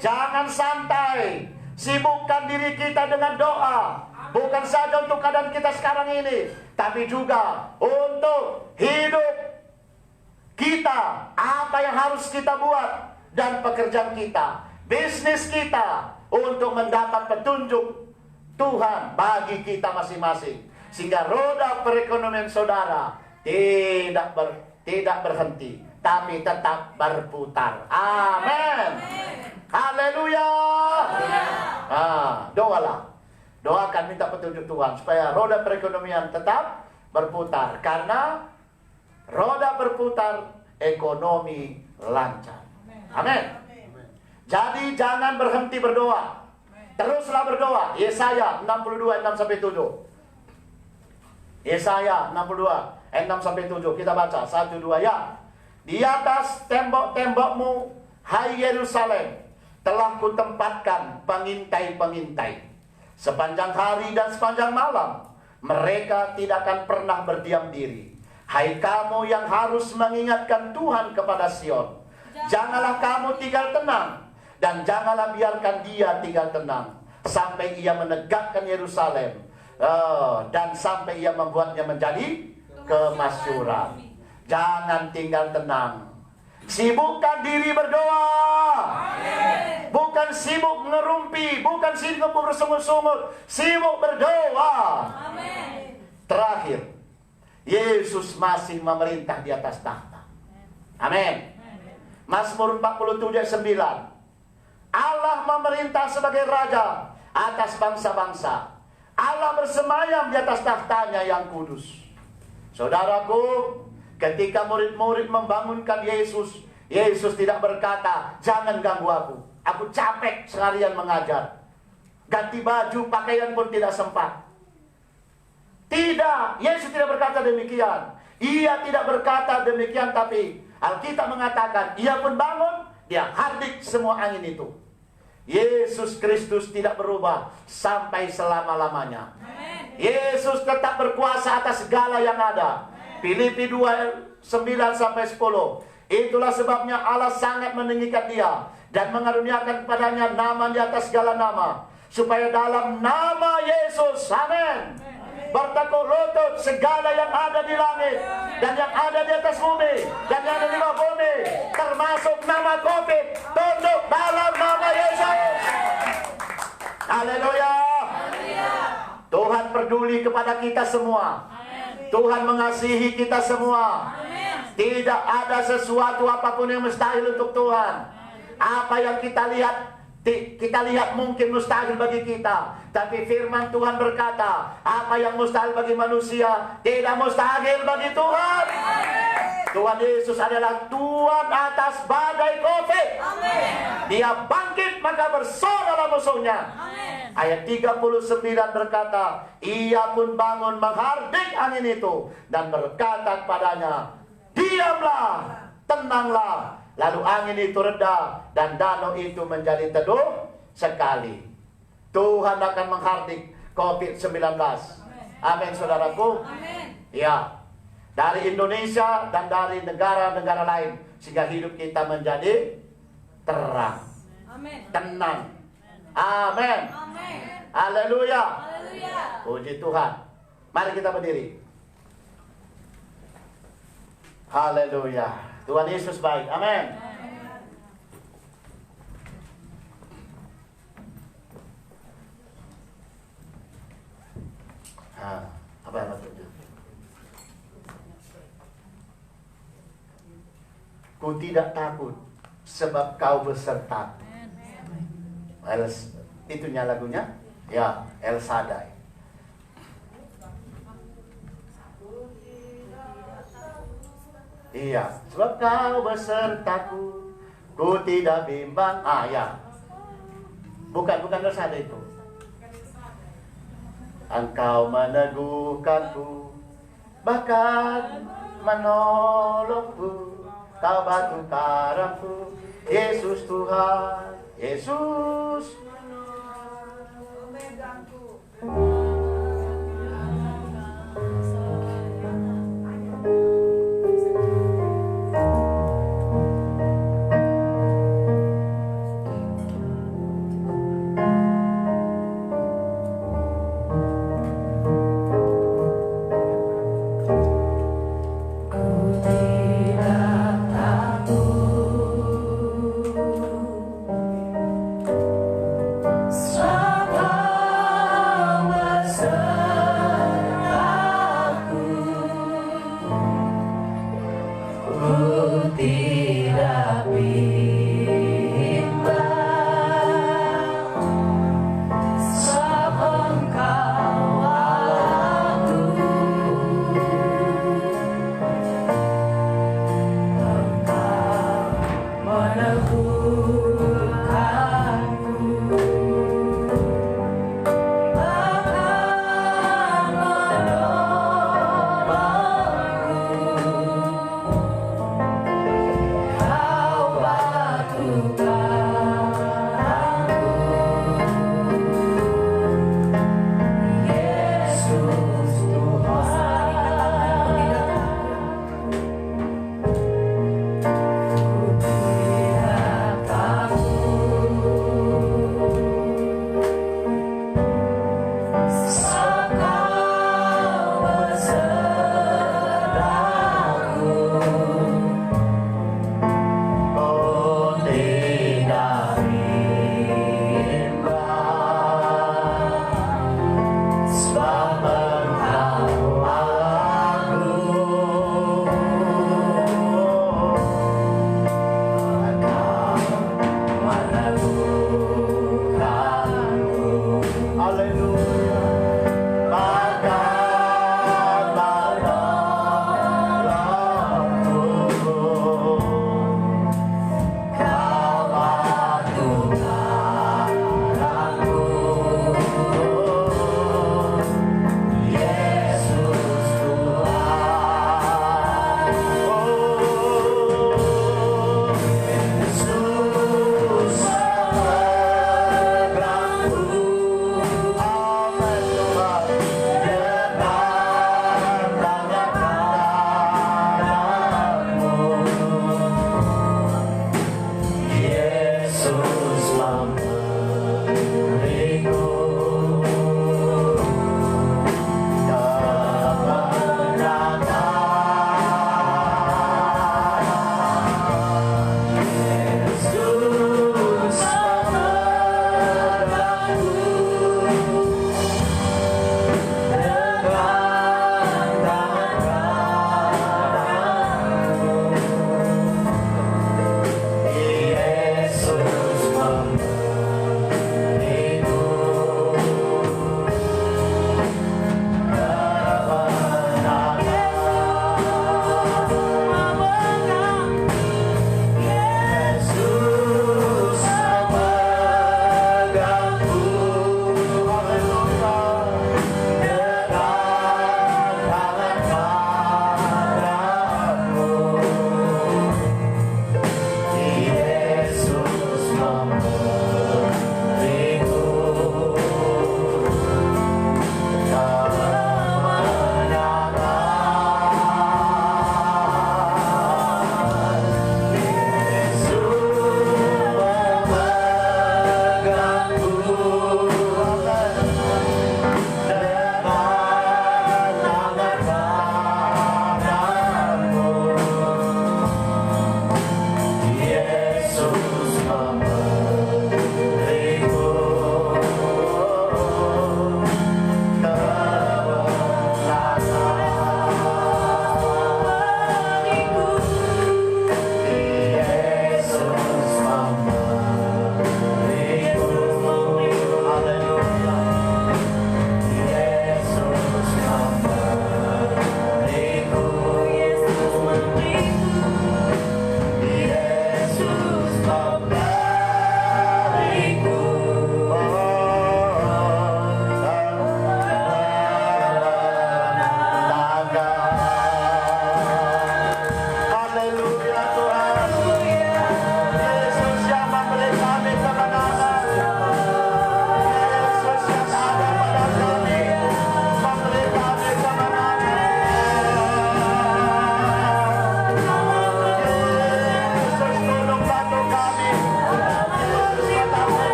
Jangan santai. Sibukkan diri kita dengan doa. Bukan saja untuk keadaan kita sekarang ini, tapi juga untuk hidup kita. Apa yang harus kita buat dan pekerjaan kita, bisnis kita, untuk mendapat petunjuk Tuhan bagi kita masing-masing. Sehingga roda perekonomian saudara tidak berhenti, tapi tetap berputar. Amin. Haleluya. Doalah. Doakan, minta petunjuk Tuhan supaya roda perekonomian tetap berputar. Karena roda berputar, ekonomi lancar. Amin. Jadi jangan berhenti berdoa. Teruslah berdoa. Yesaya 62 6-7. Yesaya 62 6-7. Kita baca 1 2 ya. Di atas tembok-tembokmu, hai Yerusalem, telah kutempatkan pengintai-pengintai. Sepanjang hari dan sepanjang malam, mereka tidak akan pernah berdiam diri. Hai kamu yang harus mengingatkan Tuhan kepada Sion, janganlah kamu tinggal tenang, dan janganlah biarkan dia tinggal tenang, sampai ia menegakkan Yerusalem, dan sampai ia membuatnya menjadi kemasyhuran. Jangan tinggal tenang. Sibukkan diri berdoa. Bukan sibuk ngerumpi, bukan sibuk bersungut-sungut, sibuk berdoa. Terakhir, Yesus masih memerintah di atas tahta. Amin. Mazmur 47:9. Allah memerintah sebagai raja atas bangsa-bangsa. Allah bersemayam di atas tahtanya yang kudus. Saudaraku, ketika murid-murid membangunkan Yesus, Yesus tidak berkata, jangan ganggu aku capek seharian mengajar. Ganti baju, pakaian pun tidak sempat. Tidak, Yesus tidak berkata demikian. Ia tidak berkata demikian, tapi Alkitab mengatakan, ia pun bangun, dia hardik semua angin itu. Yesus Kristus tidak berubah sampai selama-lamanya. Yesus tetap berkuasa atas segala yang ada. Filipi 2:9-10. Itulah sebabnya Allah sangat meninggikan dia dan mengaruniakan kepadanya nama di atas segala nama, supaya dalam nama Yesus, amin, bertekuk lutut segala yang ada di langit dan yang ada di atas bumi dan yang ada di bawah bumi, termasuk nama COVID, tunduk dalam nama Yesus. Haleluya. Tuhan peduli kepada kita semua. Tuhan mengasihi kita semua. Tidak ada sesuatu apapun yang mustahil untuk Tuhan. Apa yang kita lihat mungkin mustahil bagi kita, tapi firman Tuhan berkata, apa yang mustahil bagi manusia tidak mustahil bagi Tuhan. Tuhan Yesus adalah Tuhan atas badai COVID. Dia bangkit maka bersoralah musuhnya. Ayat 39 berkata, ia pun bangun menghardik angin itu dan berkata kepadanya, diamlah, tenanglah. Lalu angin itu reda dan danau itu menjadi teduh sekali. Tuhan akan menghardik COVID-19. Amin, saudaraku. Ya, dari Indonesia dan dari negara-negara lain, sehingga hidup kita menjadi terang, tenang. Amin. Haleluya. Puji Tuhan. Mari kita berdiri. Haleluya. Tuhan Yesus baik. Amin. Apa yang maksudnya? Ku tidak takut sebab kau beserta. Itunya lagunya? Ya, El Shaddai. Iya, sebab kau besertaku, ku tidak bimbang. Ya. Bukan El Shaddai itu. Engkau meneguhkanku, bahkan menolongku, kau batu karangku, Yesus Tuhan, Yesus.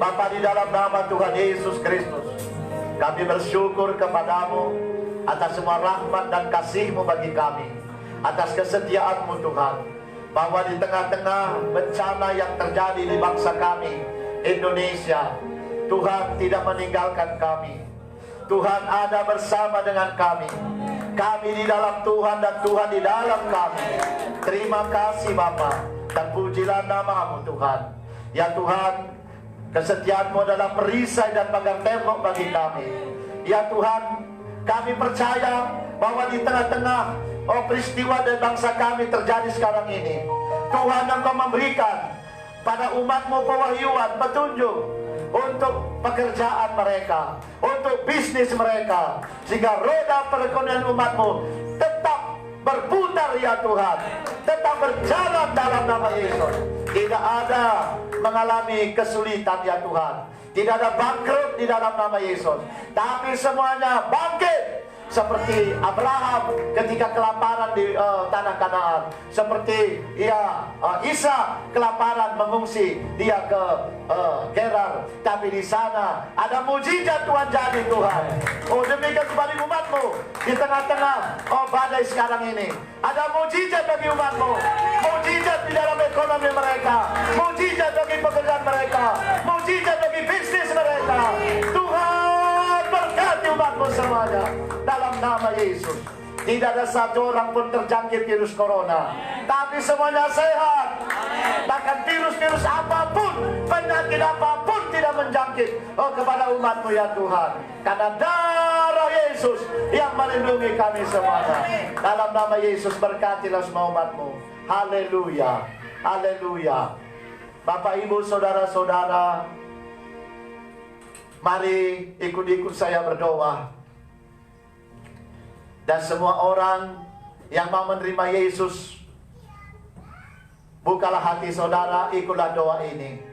Bapa, di dalam nama Tuhan Yesus Kristus, kami bersyukur kepadamu atas semua rahmat dan kasih-Mu bagi kami, atas kesetiaan-Mu Tuhan, bahwa di tengah-tengah bencana yang terjadi di bangsa kami, Indonesia, Tuhan tidak meninggalkan kami. Tuhan ada bersama dengan kami. Kami di dalam Tuhan dan Tuhan di dalam kami. Terima kasih Bapa, dan pujilah nama-Mu Tuhan. Ya Tuhan, kesetiaan-Mu adalah perisai dan pagar tembok bagi kami. Ya Tuhan, kami percaya bahwa di tengah-tengah peristiwa dan bangsa kami terjadi sekarang ini, Tuhan Engkau memberikan pada umat-Mu pewahyuan, petunjuk untuk pekerjaan mereka, untuk bisnis mereka, sehingga roda perekonomian umat-Mu tetap berputar ya Tuhan, tetap berjalan dalam nama Yesus. Tidak ada mengalami kesulitan ya Tuhan, tidak ada bangkrut di dalam nama Yesus, tapi semuanya bangkit. Seperti Abraham ketika kelaparan di tanah Kanaan, seperti Isa kelaparan mengungsi dia ke Gerar, tapi di sana ada mujizat Tuhan jadi Tuhan. Oh, demikian kembali umat-Mu di tengah-tengah badai sekarang ini. Ada mujizat bagi umat-Mu, mujizat di dalam ekonomi mereka, mujizat bagi pekerjaan mereka, mujizat bagi bisnis mereka. Tuhan berkati umat-Mu semuanya dalam nama Yesus. Tidak ada satu orang pun terjangkit virus corona, tapi semuanya sehat. Bahkan virus-virus apapun, penyakit apapun tidak menjangkit kepada umat-Mu ya Tuhan, karena darah Yesus yang melindungi kami semuanya. Dalam nama Yesus berkatilah semua umat-Mu. Haleluya, haleluya. Bapak, Ibu, saudara-saudara, mari ikut-ikut saya berdoa. Dan semua orang yang mau menerima Yesus, bukalah hati saudara, ikutlah doa ini.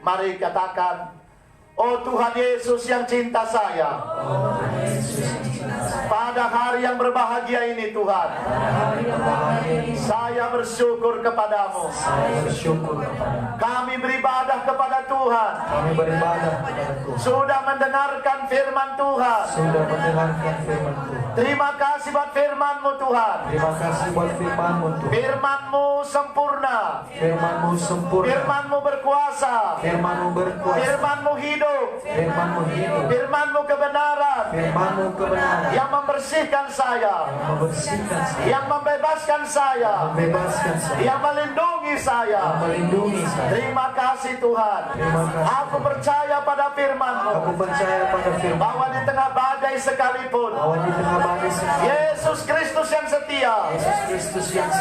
Mari katakan, oh Tuhan Yesus yang cinta saya, pada hari yang berbahagia ini Tuhan, saya bersyukur kepadamu. Kami beribadah kepada Tuhan. Sudah mendengarkan firman Tuhan. Terima kasih buat firman-Mu Tuhan. Firman-Mu sempurna. Firman-Mu berkuasa. Firman-Mu hidup. Firman-Mu kebenaran. Yang membersihkan saya, yang membebaskan saya, yang melindungi saya. Terima kasih Tuhan. Aku percaya pada firman-Mu, bahwa di tengah badai sekalipun, Yesus Kristus yang setia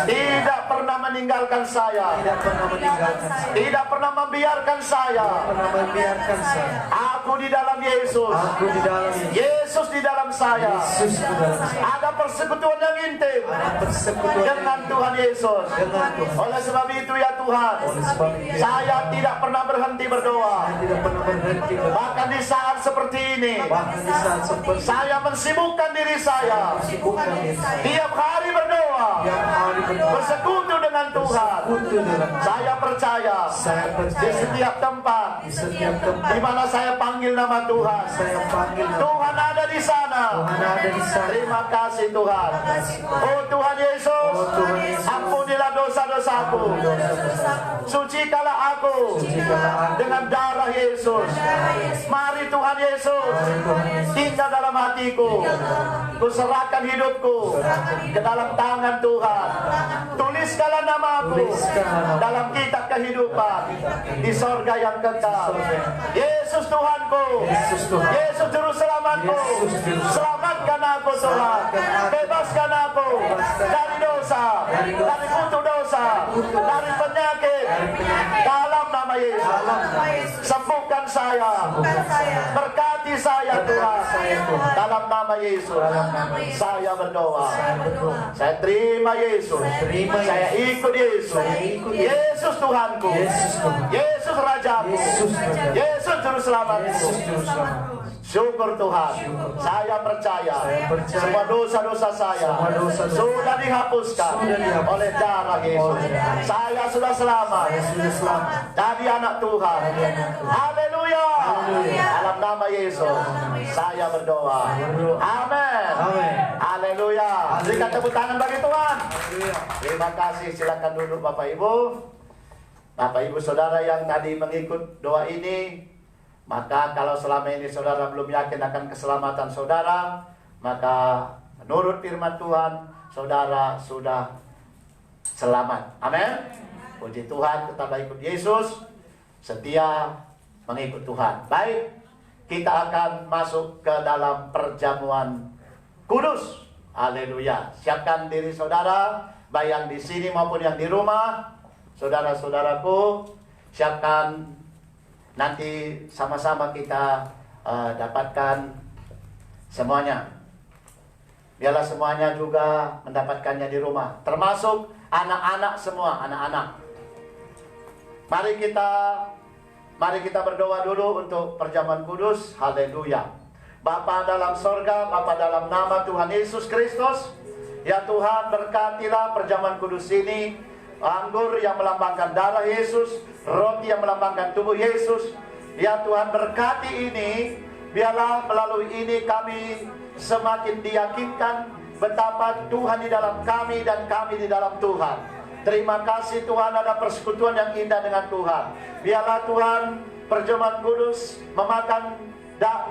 tidak pernah meninggalkan saya, tidak pernah membiarkan saya. Aku di dalam Yesus, Yesus di dalam saya. Ada persekutuan yang intim dengan Tuhan Yesus. Oleh sebab itu ya Tuhan, saya tidak pernah berhenti berdoa. Bahkan di saat seperti ini, saya mensibukkan diri saya tiap hari berdoa, bersekutu dengan Tuhan. Saya percaya di setiap tempat di mana saya panggil nama Tuhan, Tuhan ada di sana. Terima kasih Tuhan. Oh Tuhan Yesus, ampunilah dosa-dosaku, sucikalah aku dengan darah Yesus. Mari Tuhan Yesus, tinggal dalam hatiku. Kuserahkan hidupku ke dalam tangan Tuhan. Tuliskanlah namaku dalam kitab kehidupan di sorga yang kekal. Yesus Tuhanku, Yesus Juru Selamatku. Selamatkan aku Tuhan, bebaskan aku dari dosa, dari kutu dosa, dari penyakit. Dalam nama Yesus, sembuhkan saya, berkati saya Tuhan. Dalam nama Yesus, saya berdoa. Saya terima Yesus, saya ikut Yesus. Yesus Tuhanku, Yesus Rajaku. Yesus Juru Selamatku. Syukur Tuhan. Saya percaya semua dosa-dosa saya sudah dihapuskan oleh darah Yesus. Saya sudah selamat. Jadi anak Tuhan. Haleluya. Dalam nama Yesus saya berdoa. Amin. Haleluya. Berikan tepuk tangan bagi Tuhan. Terima kasih. Silakan duduk Bapak Ibu. Bapak Ibu Saudara yang tadi mengikut doa ini, maka kalau selama ini saudara belum yakin akan keselamatan saudara, maka menurut firman Tuhan, saudara sudah selamat. Amin. Puji Tuhan, kita ikut Yesus, setia mengikut Tuhan. Baik, kita akan masuk ke dalam perjamuan kudus. Haleluya. Siapkan diri saudara, baik yang di sini maupun yang di rumah. Saudara-saudaraku, siapkan, nanti sama-sama kita dapatkan semuanya. Biarlah semuanya juga mendapatkannya di rumah, termasuk anak-anak semua, anak-anak. Mari kita berdoa dulu untuk perjamuan kudus. Haleluya. Bapa dalam sorga, Bapa dalam nama Tuhan Yesus Kristus, ya Tuhan, berkatilah perjamuan kudus ini. Anggur yang melambangkan darah Yesus, roti yang melambangkan tubuh Yesus. Ya Tuhan, berkati ini, biarlah melalui ini kami semakin diyakinkan betapa Tuhan di dalam kami dan kami di dalam Tuhan. Terima kasih Tuhan, ada persekutuan yang indah dengan Tuhan. Biarlah Tuhan perjamuan kudus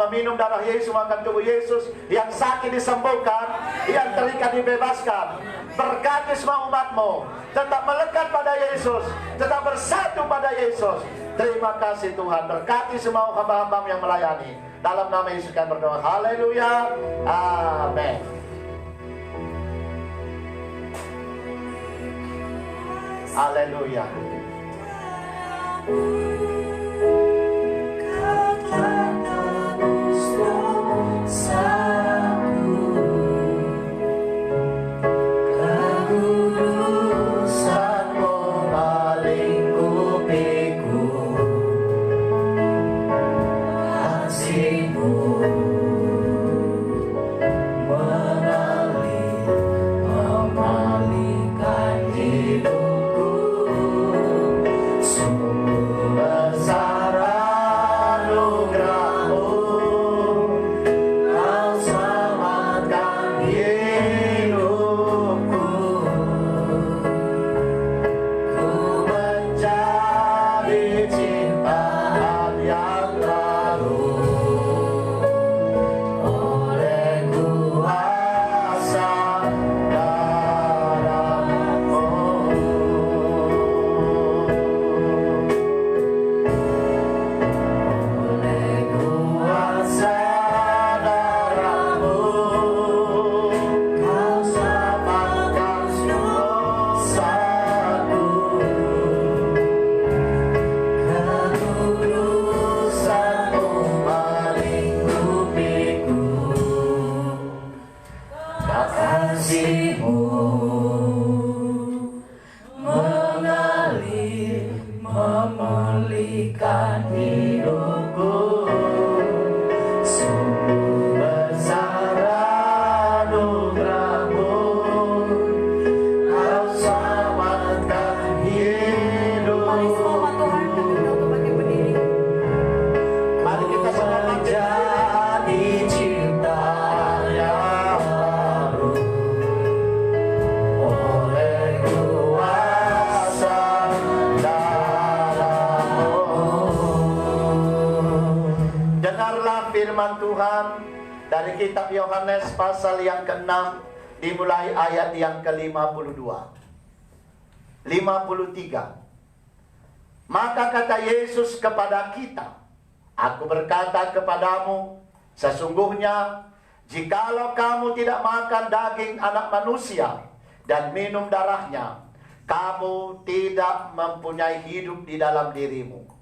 meminum darah Yesus, makan tubuh Yesus, yang sakit disembuhkan, yang terikat dibebaskan. Berkati semua umat-Mu, tetap melekat pada Yesus, tetap bersatu pada Yesus. Terima kasih Tuhan, berkati semua hamba-hamba yang melayani. Dalam nama Yesus kami berdoa. Haleluya. Amin. Haleluya. Firman Tuhan dari kitab Yohanes pasal yang ke-6 dimulai ayat yang ke-52. 53. Maka kata Yesus kepada kita, aku berkata kepadamu, sesungguhnya jikalau kamu tidak makan daging anak manusia dan minum darahnya, kamu tidak mempunyai hidup di dalam dirimu.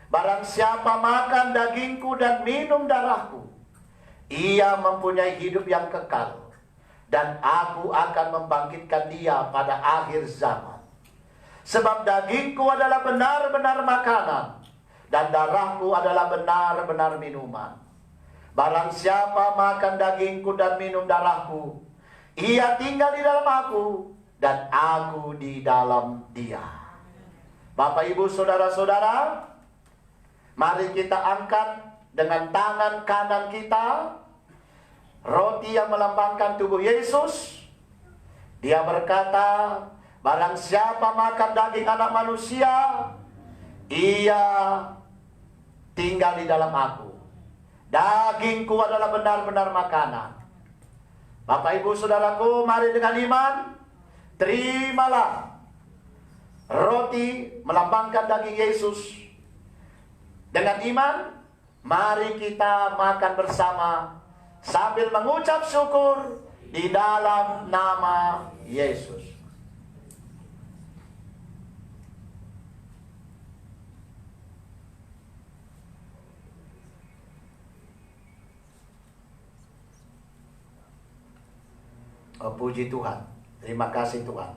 Barang siapa makan dagingku dan minum darahku, ia mempunyai hidup yang kekal, dan aku akan membangkitkan dia pada akhir zaman. Sebab dagingku adalah benar-benar makanan, dan darahku adalah benar-benar minuman. Barang siapa makan dagingku dan minum darahku, ia tinggal di dalam aku, dan aku di dalam dia. Bapak, Ibu, saudara-saudara, mari kita angkat dengan tangan kanan kita roti yang melambangkan tubuh Yesus. Dia berkata, barang siapa makan daging anak manusia, ia tinggal di dalam aku. Dagingku adalah benar-benar makanan. Bapak, Ibu, saudaraku, mari dengan iman, terimalah roti melambangkan daging Yesus. Dengan iman, mari kita makan bersama sambil mengucap syukur di dalam nama Yesus. Oh, puji Tuhan. Terima kasih Tuhan.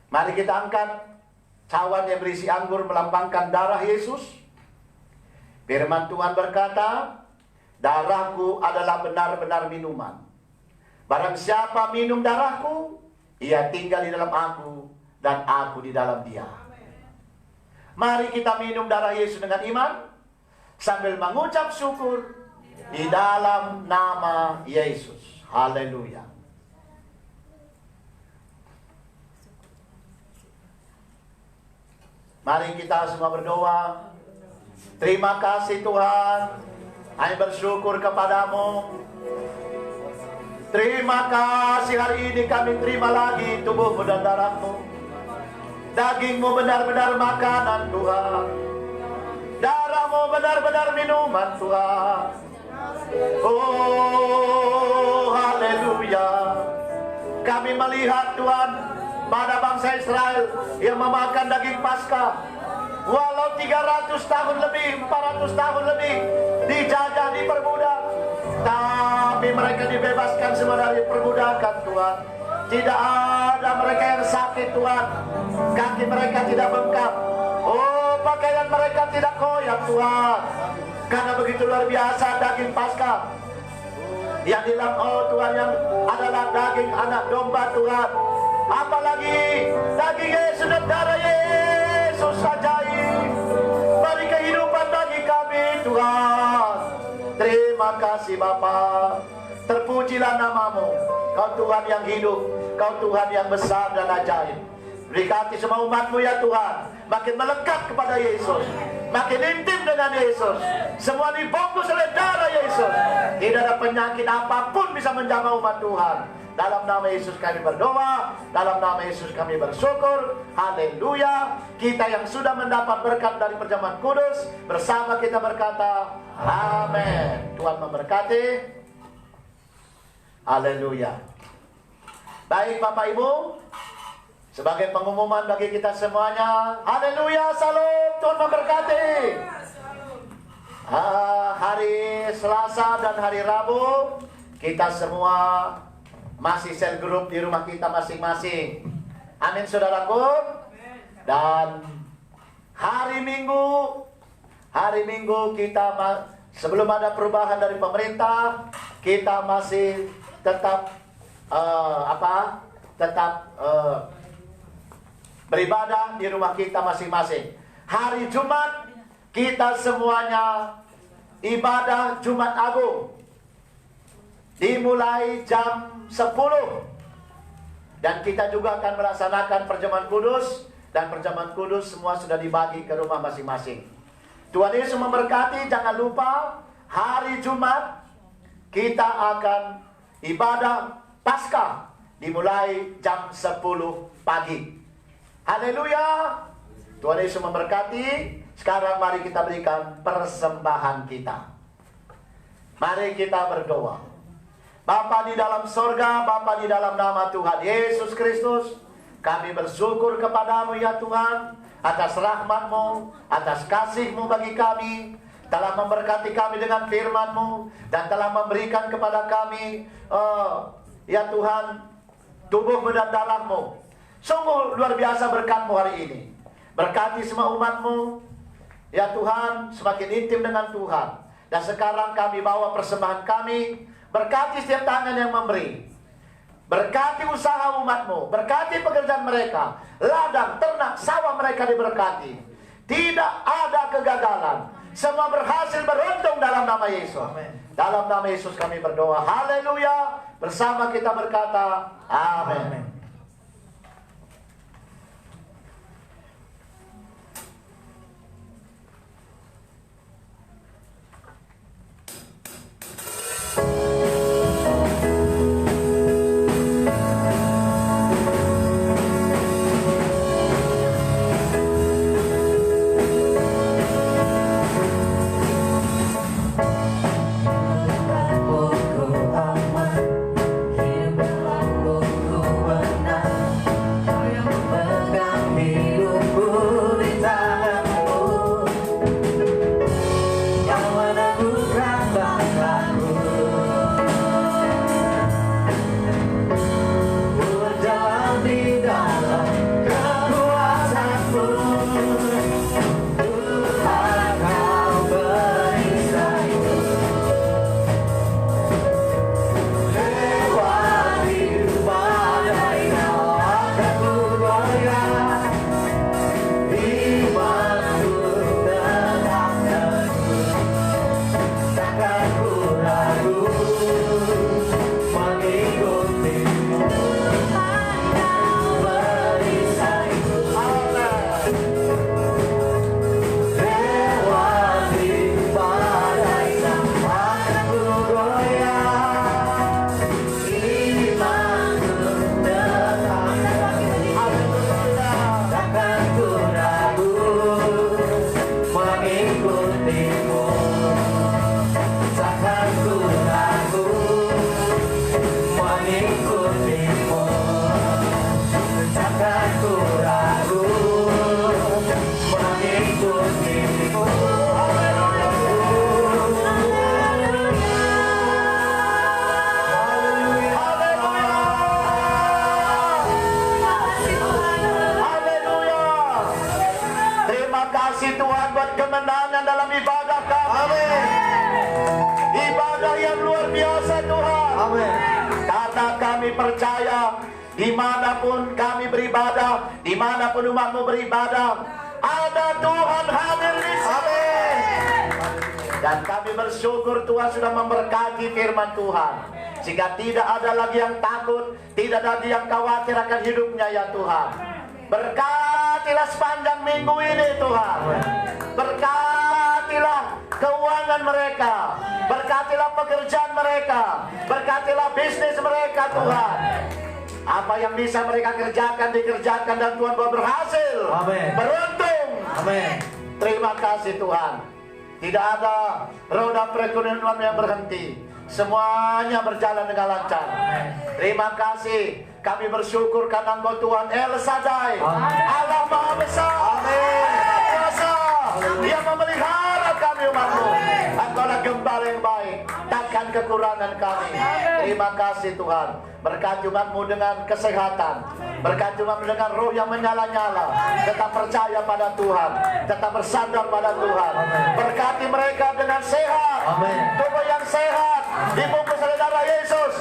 Mari kita angkat cawan yang berisi anggur melambangkan darah Yesus. Firman Tuhan berkata, darahku adalah benar-benar minuman. Barang siapa minum darahku, ia tinggal di dalam aku, dan aku di dalam dia. Mari kita minum darah Yesus dengan iman, sambil mengucap syukur di dalam nama Yesus. Haleluya. Mari kita semua berdoa. Terima kasih Tuhan, kami bersyukur kepadamu. Terima kasih hari ini kami terima lagi tubuhmu dan darahmu. Dagingmu benar-benar makanan Tuhan, darahmu benar-benar minuman Tuhan. Oh haleluya. Kami melihat Tuhan, pada bangsa Israel yang memakan daging Paskah, walau 300 tahun lebih, 400 tahun lebih dijajah, diperbudak, tapi mereka dibebaskan semua dari perbudakan Tuhan. Tidak ada mereka yang sakit Tuhan, kaki mereka tidak bengkak, oh pakaian mereka tidak koyak Tuhan, karena begitu luar biasa daging Paskah yang dilam, oh Tuhan, yang adalah daging anak domba Tuhan. Apalagi daging Yesus dan darah Yesus ajaib, beri kehidupan bagi kami Tuhan. Terima kasih Bapa, terpujilah namamu. Kau Tuhan yang hidup, Kau Tuhan yang besar dan ajaib. Berkati semua umatmu ya Tuhan, makin melekat kepada Yesus, makin intim dengan Yesus. Semua dibungkus oleh darah Yesus. Tidak ada penyakit apapun bisa menjamah umat Tuhan. Dalam nama Yesus kami berdoa, dalam nama Yesus kami bersyukur. Haleluya. Kita yang sudah mendapat berkat dari perjamuan kudus, bersama kita berkata amin. Tuhan memberkati. Haleluya. Baik Bapak Ibu, sebagai pengumuman bagi kita semuanya, haleluya, salam, Tuhan memberkati. Hari Selasa dan hari Rabu kita semua masih sel grup di rumah kita masing-masing. Amin saudaraku. Dan hari Minggu kita sebelum ada perubahan dari pemerintah, kita masih tetap beribadah di rumah kita masing-masing. Hari Jumat kita semuanya ibadah Jumat Agung, dimulai jam 10. Dan kita juga akan melaksanakan perjamuan kudus, dan perjamuan kudus semua sudah dibagi ke rumah masing-masing. Tuhan Yesus memberkati. Jangan lupa hari Jumat kita akan ibadah Paskah, dimulai jam 10 pagi. Haleluya. Tuhan Yesus memberkati. Sekarang mari kita berikan persembahan kita. Mari kita berdoa. Bapa di dalam sorga, Bapa di dalam nama Tuhan Yesus Kristus, kami bersyukur kepadamu ya Tuhan, atas rahmat-Mu, atas kasih-Mu bagi kami, telah memberkati kami dengan firman-Mu, dan telah memberikan kepada kami, ya Tuhan, tubuh-Mu dan darah-Mu, Sungguh luar biasa berkat-Mu hari ini. Berkati semua umat-Mu, ya Tuhan, semakin intim dengan Tuhan. Dan sekarang kami bawa persembahan kami, berkati setiap tangan yang memberi. Berkati usaha umat-Mu, berkati pekerjaan mereka, ladang, ternak, sawah mereka diberkati. Tidak ada kegagalan. Semua berhasil beruntung dalam nama Yesus. Amin. Dalam nama Yesus kami berdoa. Haleluya. Bersama kita berkata, amin. Amin. kasih Tuhan buat kemenangan dalam ibadah kami. Amin. Ibadah yang luar biasa Tuhan. Amin. Karena kami percaya dimanapun kami beribadah, dimanapun umatmu beribadah, ada Tuhan hadir di sini. Amin. Dan kami bersyukur Tuhan sudah memberkati firman Tuhan, sehingga tidak ada lagi yang takut, tidak ada lagi yang khawatir akan hidupnya ya Tuhan. Berkatilah sepanjang minggu ini Tuhan. Berkatilah keuangan mereka, berkatilah pekerjaan mereka, berkatilah bisnis mereka Tuhan. Apa yang bisa mereka kerjakan dikerjakan dan Tuhan buat berhasil. Amin. Beruntung. Amin. Terima kasih Tuhan. Tidak ada roda perekonomian yang berhenti. Semuanya berjalan dengan lancar. Terima kasih. Kami bersyukur karena Engkau Tuhan El Shaddai, Allah Maha Besar, Allah Kuasa, yang memelihara kami umat-Mu. Engkau adalah gembala yang baik, takkan kekurangan kami. Terima kasih Tuhan. Berkati umat-Mu dengan kesehatan, berkati umat-Mu dengan roh yang menyala-nyala, tetap percaya pada Tuhan, tetap bersandar pada Tuhan. Berkati mereka dengan sehat, tubuh yang sehat, dibungkus oleh darah Yesus.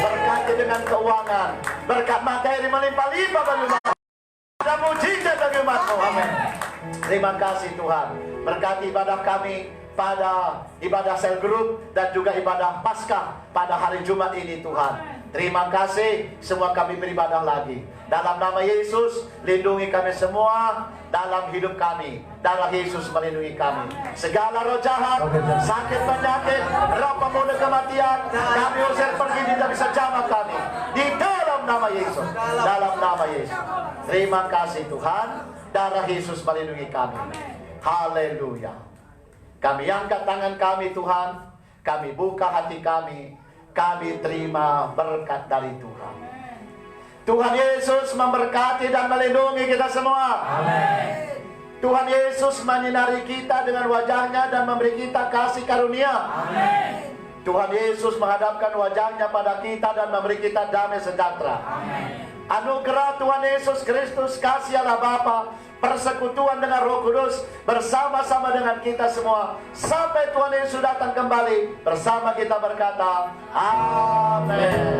Berkati dengan keuangan, berkat materi melimpah-limpah bagi umat-Mu. Ada mujizat bagi umat-Mu. Amin. Terima kasih Tuhan. Berkati ibadah kami pada ibadah sel group dan juga ibadah Paskah pada hari Jumat ini Tuhan. Terima kasih, semua kami beribadah lagi. Dalam nama Yesus, lindungi kami semua dalam hidup kami. Darah Yesus melindungi kami. Segala roh jahat, sakit penyakit, roh pemuda kematian, kami usir pergi tidak bisa jamah kami. Di dalam nama Yesus, dalam nama Yesus. Terima kasih Tuhan, darah Yesus melindungi kami. Haleluya. Kami angkat tangan kami Tuhan, kami buka hati kami. Kami terima berkat dari Tuhan. Tuhan Yesus memberkati dan melindungi kita semua. Amin. Tuhan Yesus menyinari kita dengan wajahnya dan memberi kita kasih karunia. Amin. Tuhan Yesus menghadapkan wajahnya pada kita dan memberi kita damai sejahtera. Amin. Anugerah Tuhan Yesus Kristus, kasih Allah Bapa, persekutuan dengan Roh Kudus bersama-sama dengan kita semua sampai Tuhan Yesus datang kembali. Bersama kita berkata, amin.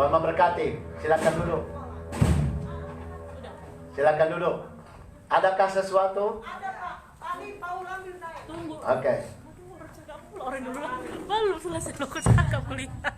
Memberkati. Silakan duduk. Silakan duduk. Adakah sesuatu? Ada Pak. Tadi Paul ambil naik. Tunggu. Oke. Orang dulu lah. Belum selesai lo cakap lihat.